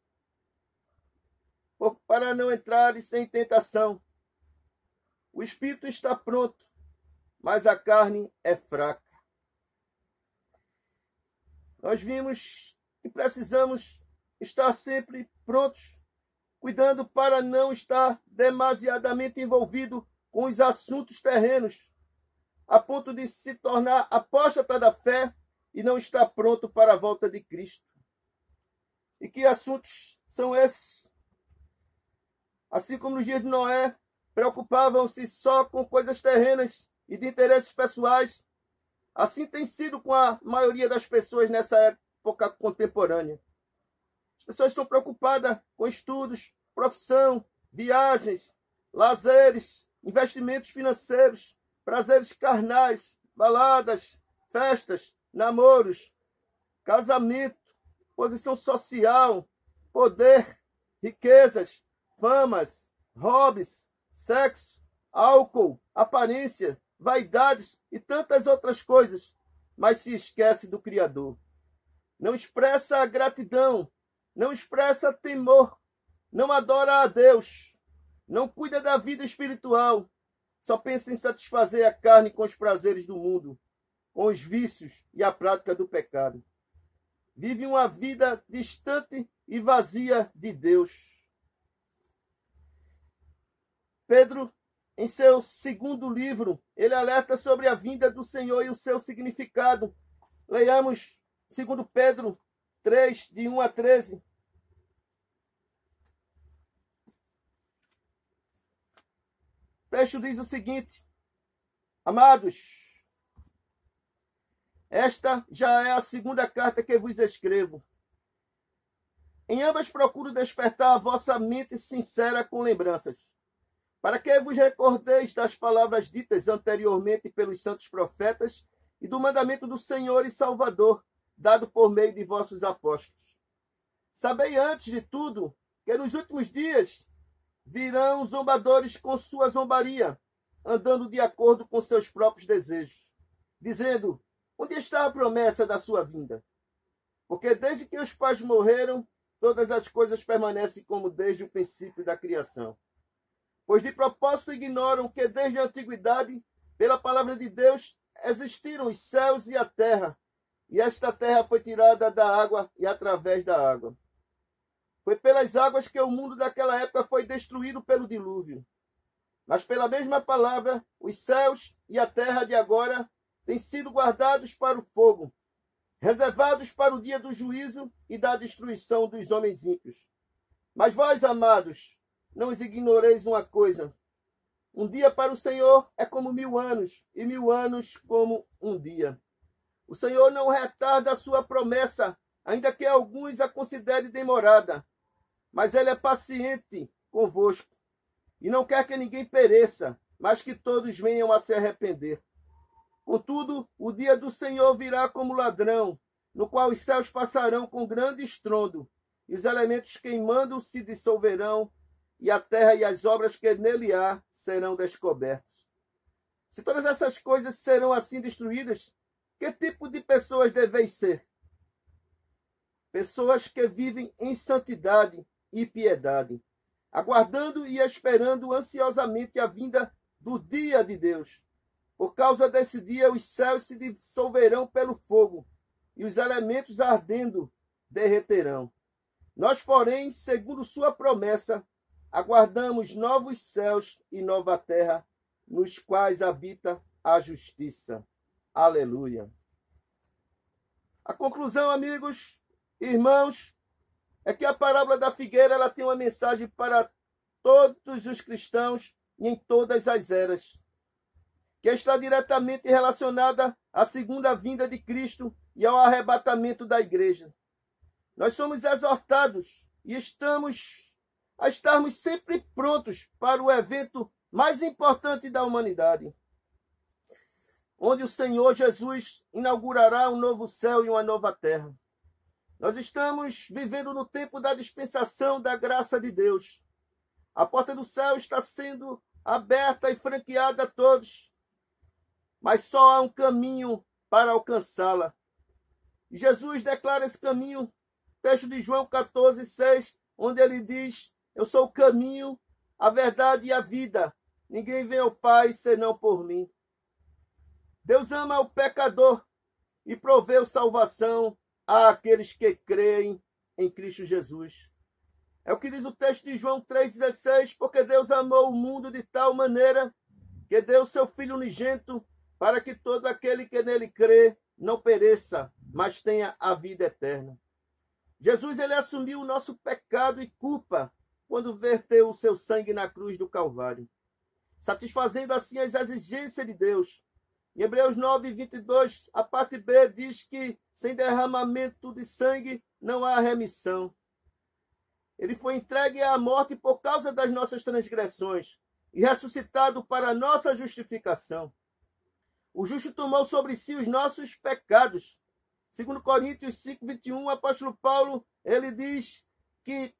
Speaker 8: para não entrares em tentação. O espírito está pronto, mas a carne é fraca. Nós vimos que precisamos estar sempre prontos, cuidando para não estar demasiadamente envolvido com os assuntos terrenos, a ponto de se tornar apóstata da fé e não estar pronto para a volta de Cristo. E que assuntos são esses? Assim como nos dias de Noé, preocupavam-se só com coisas terrenas e de interesses pessoais, assim tem sido com a maioria das pessoas nessa época contemporânea. As pessoas estão preocupadas com estudos, profissão, viagens, lazeres, investimentos financeiros, prazeres carnais, baladas, festas, namoros, casamento, posição social, poder, riquezas, famas, hobbies, sexo, álcool, aparência, vaidades e tantas outras coisas, mas se esquece do Criador. Não expressa gratidão, não expressa temor, não adora a Deus, não cuida da vida espiritual, só pensa em satisfazer a carne com os prazeres do mundo, com os vícios e a prática do pecado. Vive uma vida distante e vazia de Deus. Pedro, em seu segundo livro, ele alerta sobre a vinda do Senhor e o seu significado. Leiamos 2 Pedro 3, de 1 a 13. O texto diz o seguinte: amados, esta já é a segunda carta que vos escrevo. Em ambas procuro despertar a vossa mente sincera com lembranças, para que vos recordeis das palavras ditas anteriormente pelos santos profetas e do mandamento do Senhor e Salvador, dado por meio de vossos apóstolos. Sabei antes de tudo que nos últimos dias virão zombadores com sua zombaria, andando de acordo com seus próprios desejos, dizendo: onde está a promessa da sua vinda? Porque desde que os pais morreram, todas as coisas permanecem como desde o princípio da criação. Pois de propósito ignoram que desde a antiguidade, pela palavra de Deus, existiram os céus e a terra, e esta terra foi tirada da água e através da água. Foi pelas águas que o mundo daquela época foi destruído pelo dilúvio. Mas pela mesma palavra, os céus e a terra de agora têm sido guardados para o fogo, reservados para o dia do juízo e da destruição dos homens ímpios. Mas vós, amados, não os ignoreis uma coisa. Um dia para o Senhor é como 1000 anos, e 1000 anos como um dia. O Senhor não retarda a sua promessa, ainda que alguns a considerem demorada, mas ele é paciente convosco, e não quer que ninguém pereça, mas que todos venham a se arrepender. Contudo, o dia do Senhor virá como ladrão, no qual os céus passarão com grande estrondo, e os elementos queimando se dissolverão, e a terra e as obras que nele há serão descobertas. Se todas essas coisas serão assim destruídas, que tipo de pessoas deveis ser? Pessoas que vivem em santidade e piedade, aguardando e esperando ansiosamente a vinda do dia de Deus. Por causa desse dia, os céus se dissolverão pelo fogo, e os elementos ardendo derreterão. Nós, porém, segundo sua promessa, aguardamos novos céus e nova terra, nos quais habita a justiça. Aleluia. A conclusão, amigos, irmãos, é que a parábola da figueira ela tem uma mensagem para todos os cristãos e em todas as eras, que está diretamente relacionada à segunda vinda de Cristo e ao arrebatamento da igreja. Nós somos exortados e estamos a estarmos sempre prontos para o evento mais importante da humanidade, onde o Senhor Jesus inaugurará um novo céu e uma nova terra. Nós estamos vivendo no tempo da dispensação da graça de Deus. A porta do céu está sendo aberta e franqueada a todos, mas só há um caminho para alcançá-la. E Jesus declara esse caminho, texto de João 14:6, onde ele diz: eu sou o caminho, a verdade e a vida. Ninguém vem ao Pai senão por mim. Deus ama o pecador e proveu salvação àqueles que creem em Cristo Jesus. É o que diz o texto de João 3,16, porque Deus amou o mundo de tal maneira que deu seu Filho unigênito para que todo aquele que nele crê não pereça, mas tenha a vida eterna. Jesus ele assumiu o nosso pecado e culpa quando verteu o seu sangue na cruz do Calvário, satisfazendo assim as exigências de Deus. Em Hebreus 9:22, a parte B diz que sem derramamento de sangue não há remissão. Ele foi entregue à morte por causa das nossas transgressões e ressuscitado para a nossa justificação. O justo tomou sobre si os nossos pecados. Segundo Coríntios 5:21, o apóstolo Paulo, ele diz que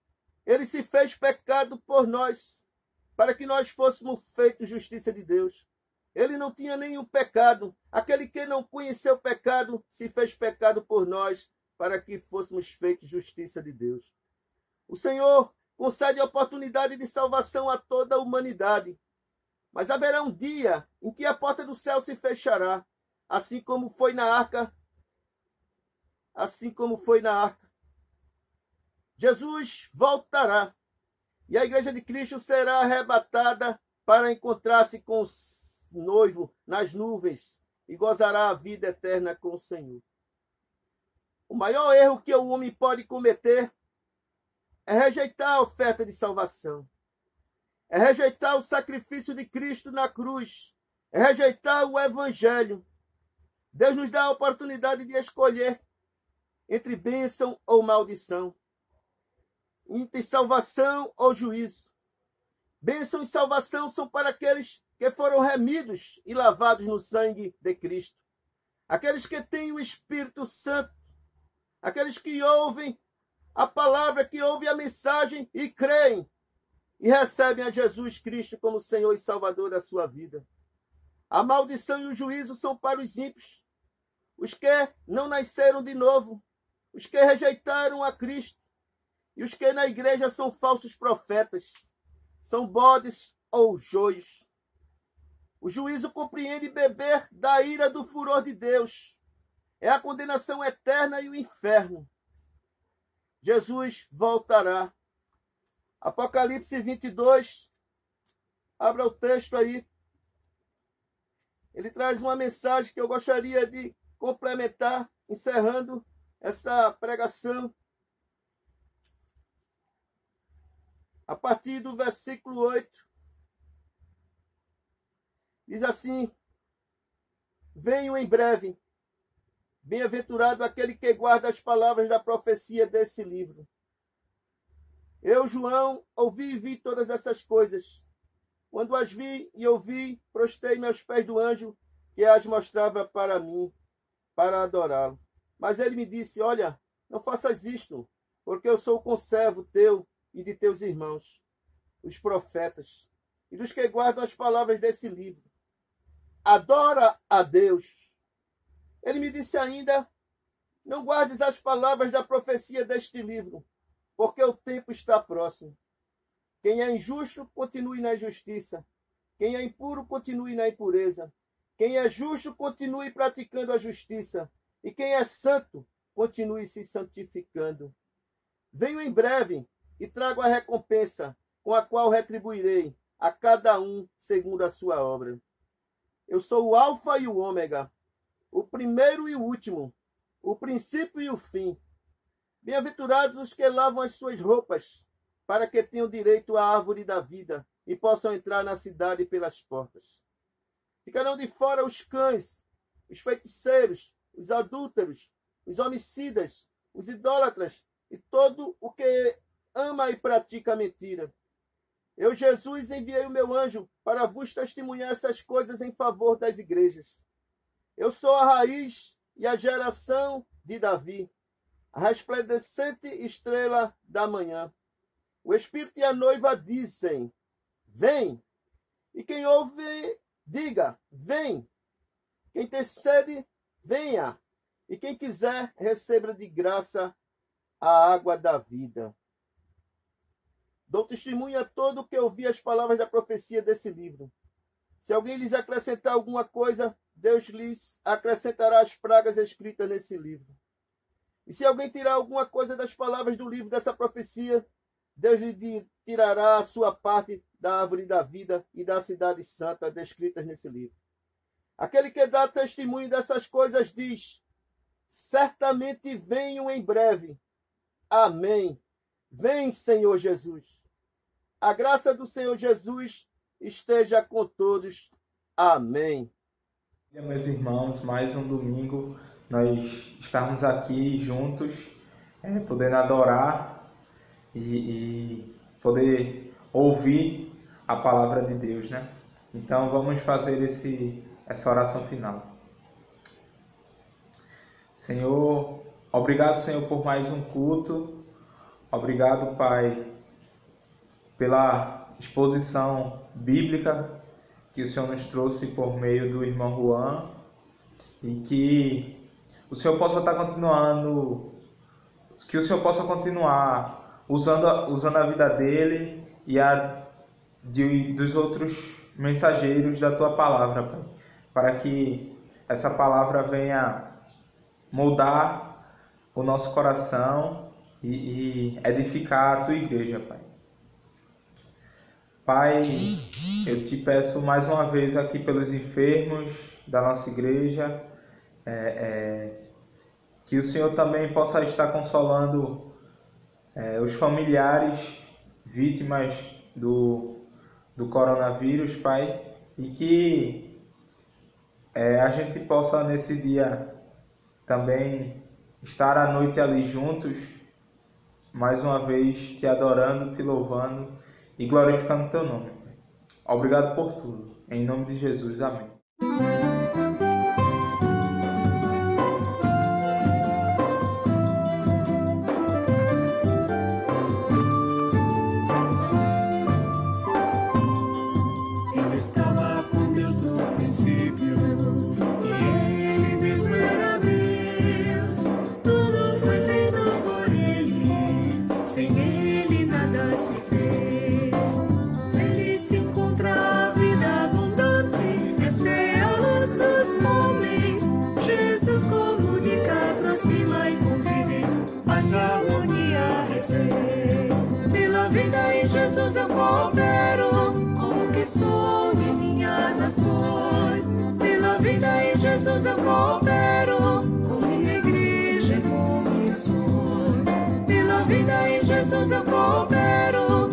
Speaker 8: ele se fez pecado por nós, para que nós fôssemos feitos justiça de Deus. Ele não tinha nenhum pecado. Aquele que não conheceu pecado se fez pecado por nós, para que fôssemos feitos justiça de Deus. O Senhor concede a oportunidade de salvação a toda a humanidade. Mas haverá um dia em que a porta do céu se fechará, assim como foi na arca. Jesus voltará e a igreja de Cristo será arrebatada para encontrar-se com o noivo nas nuvens e gozará a vida eterna com o Senhor. O maior erro que o homem pode cometer é rejeitar a oferta de salvação. É rejeitar o sacrifício de Cristo na cruz. É rejeitar o evangelho. Deus nos dá a oportunidade de escolher entre bênção ou maldição, entre salvação ou juízo. Bênção e salvação são para aqueles que foram remidos e lavados no sangue de Cristo. Aqueles que têm o Espírito Santo. Aqueles que ouvem a palavra, que ouvem a mensagem e creem. E recebem a Jesus Cristo como Senhor e Salvador da sua vida. A maldição e o juízo são para os ímpios, os que não nasceram de novo, os que rejeitaram a Cristo, e os que na igreja são falsos profetas, são bodes ou joios. O juízo compreende beber da ira do furor de Deus. É a condenação eterna e o inferno. Jesus voltará. Apocalipse 22, abra o texto aí. Ele traz uma mensagem que eu gostaria de complementar, encerrando essa pregação. A partir do versículo 8, diz assim: venho em breve, bem-aventurado aquele que guarda as palavras da profecia desse livro. Eu, João, ouvi e vi todas essas coisas. Quando as vi e ouvi, prostrei-me aos pés do anjo que as mostrava para mim, para adorá-lo. Mas ele me disse: olha, não faças isto, porque eu sou o conservo teu e de teus irmãos, os profetas, e dos que guardam as palavras desse livro. Adora a Deus. Ele me disse ainda: não guardes as palavras da profecia deste livro, porque o tempo está próximo. Quem é injusto, continue na injustiça. Quem é impuro, continue na impureza. Quem é justo, continue praticando a justiça. E quem é santo, continue se santificando. Venho em breve e trago a recompensa, com a qual retribuirei a cada um segundo a sua obra. Eu sou o Alfa e o Ômega, o primeiro e o último, o princípio e o fim. Bem-aventurados os que lavam as suas roupas, para que tenham direito à árvore da vida e possam entrar na cidade pelas portas. Ficarão de fora os cães, os feiticeiros, os adúlteros, os homicidas, os idólatras e todo o que ama e pratica mentira. Eu, Jesus, enviei o meu anjo para vos testemunhar essas coisas em favor das igrejas. Eu sou a raiz e a geração de Davi, a resplandecente estrela da manhã. O Espírito e a noiva dizem: vem. E quem ouve, diga: vem. Quem tem sede, venha. E quem quiser, receba de graça a água da vida. Dou testemunho a todo que ouvi as palavras da profecia desse livro. Se alguém lhes acrescentar alguma coisa, Deus lhes acrescentará as pragas escritas nesse livro. E se alguém tirar alguma coisa das palavras do livro dessa profecia, Deus lhe tirará a sua parte da árvore da vida e da cidade santa descritas nesse livro. Aquele que dá testemunho dessas coisas diz: certamente venho em breve. Amém. Vem, Senhor Jesus. A graça do Senhor Jesus esteja com todos. Amém.
Speaker 3: Meus irmãos, mais um domingo nós estamos aqui juntos, podendo adorar e poder ouvir a palavra de Deus, né? Então vamos fazer essa oração final. Senhor, obrigado, Senhor, por mais um culto. Obrigado, Pai, pela exposição bíblica que o Senhor nos trouxe por meio do irmão Juan, e que o Senhor possa estar continuando, que o Senhor possa continuar usando a vida dele e a dos outros mensageiros da tua palavra, Pai, para que essa palavra venha moldar o nosso coração e edificar a tua igreja, Pai. Pai, eu te peço mais uma vez aqui pelos enfermos da nossa igreja, que o Senhor também possa estar consolando os familiares vítimas do coronavírus, Pai, e que a gente possa nesse dia também estar à noite ali juntos, mais uma vez te adorando, te louvando e glorificando o teu nome. Obrigado por tudo. Em nome de Jesus. Amém.
Speaker 7: Eu estava com Deus no princípio, e Ele mesmo era Deus. Tudo foi feito por Ele, sem Ele nada se fez. Nele se encontra a vida abundante, esta é a luz dos homens. Jesus comunica, aproxima e convive, mas a harmonia refez. Pela vida em Jesus eu coopero, com o que sou.
Speaker 4: Jesus eu coopero, com minha igreja e com missões. Pela vida em Jesus eu coopero,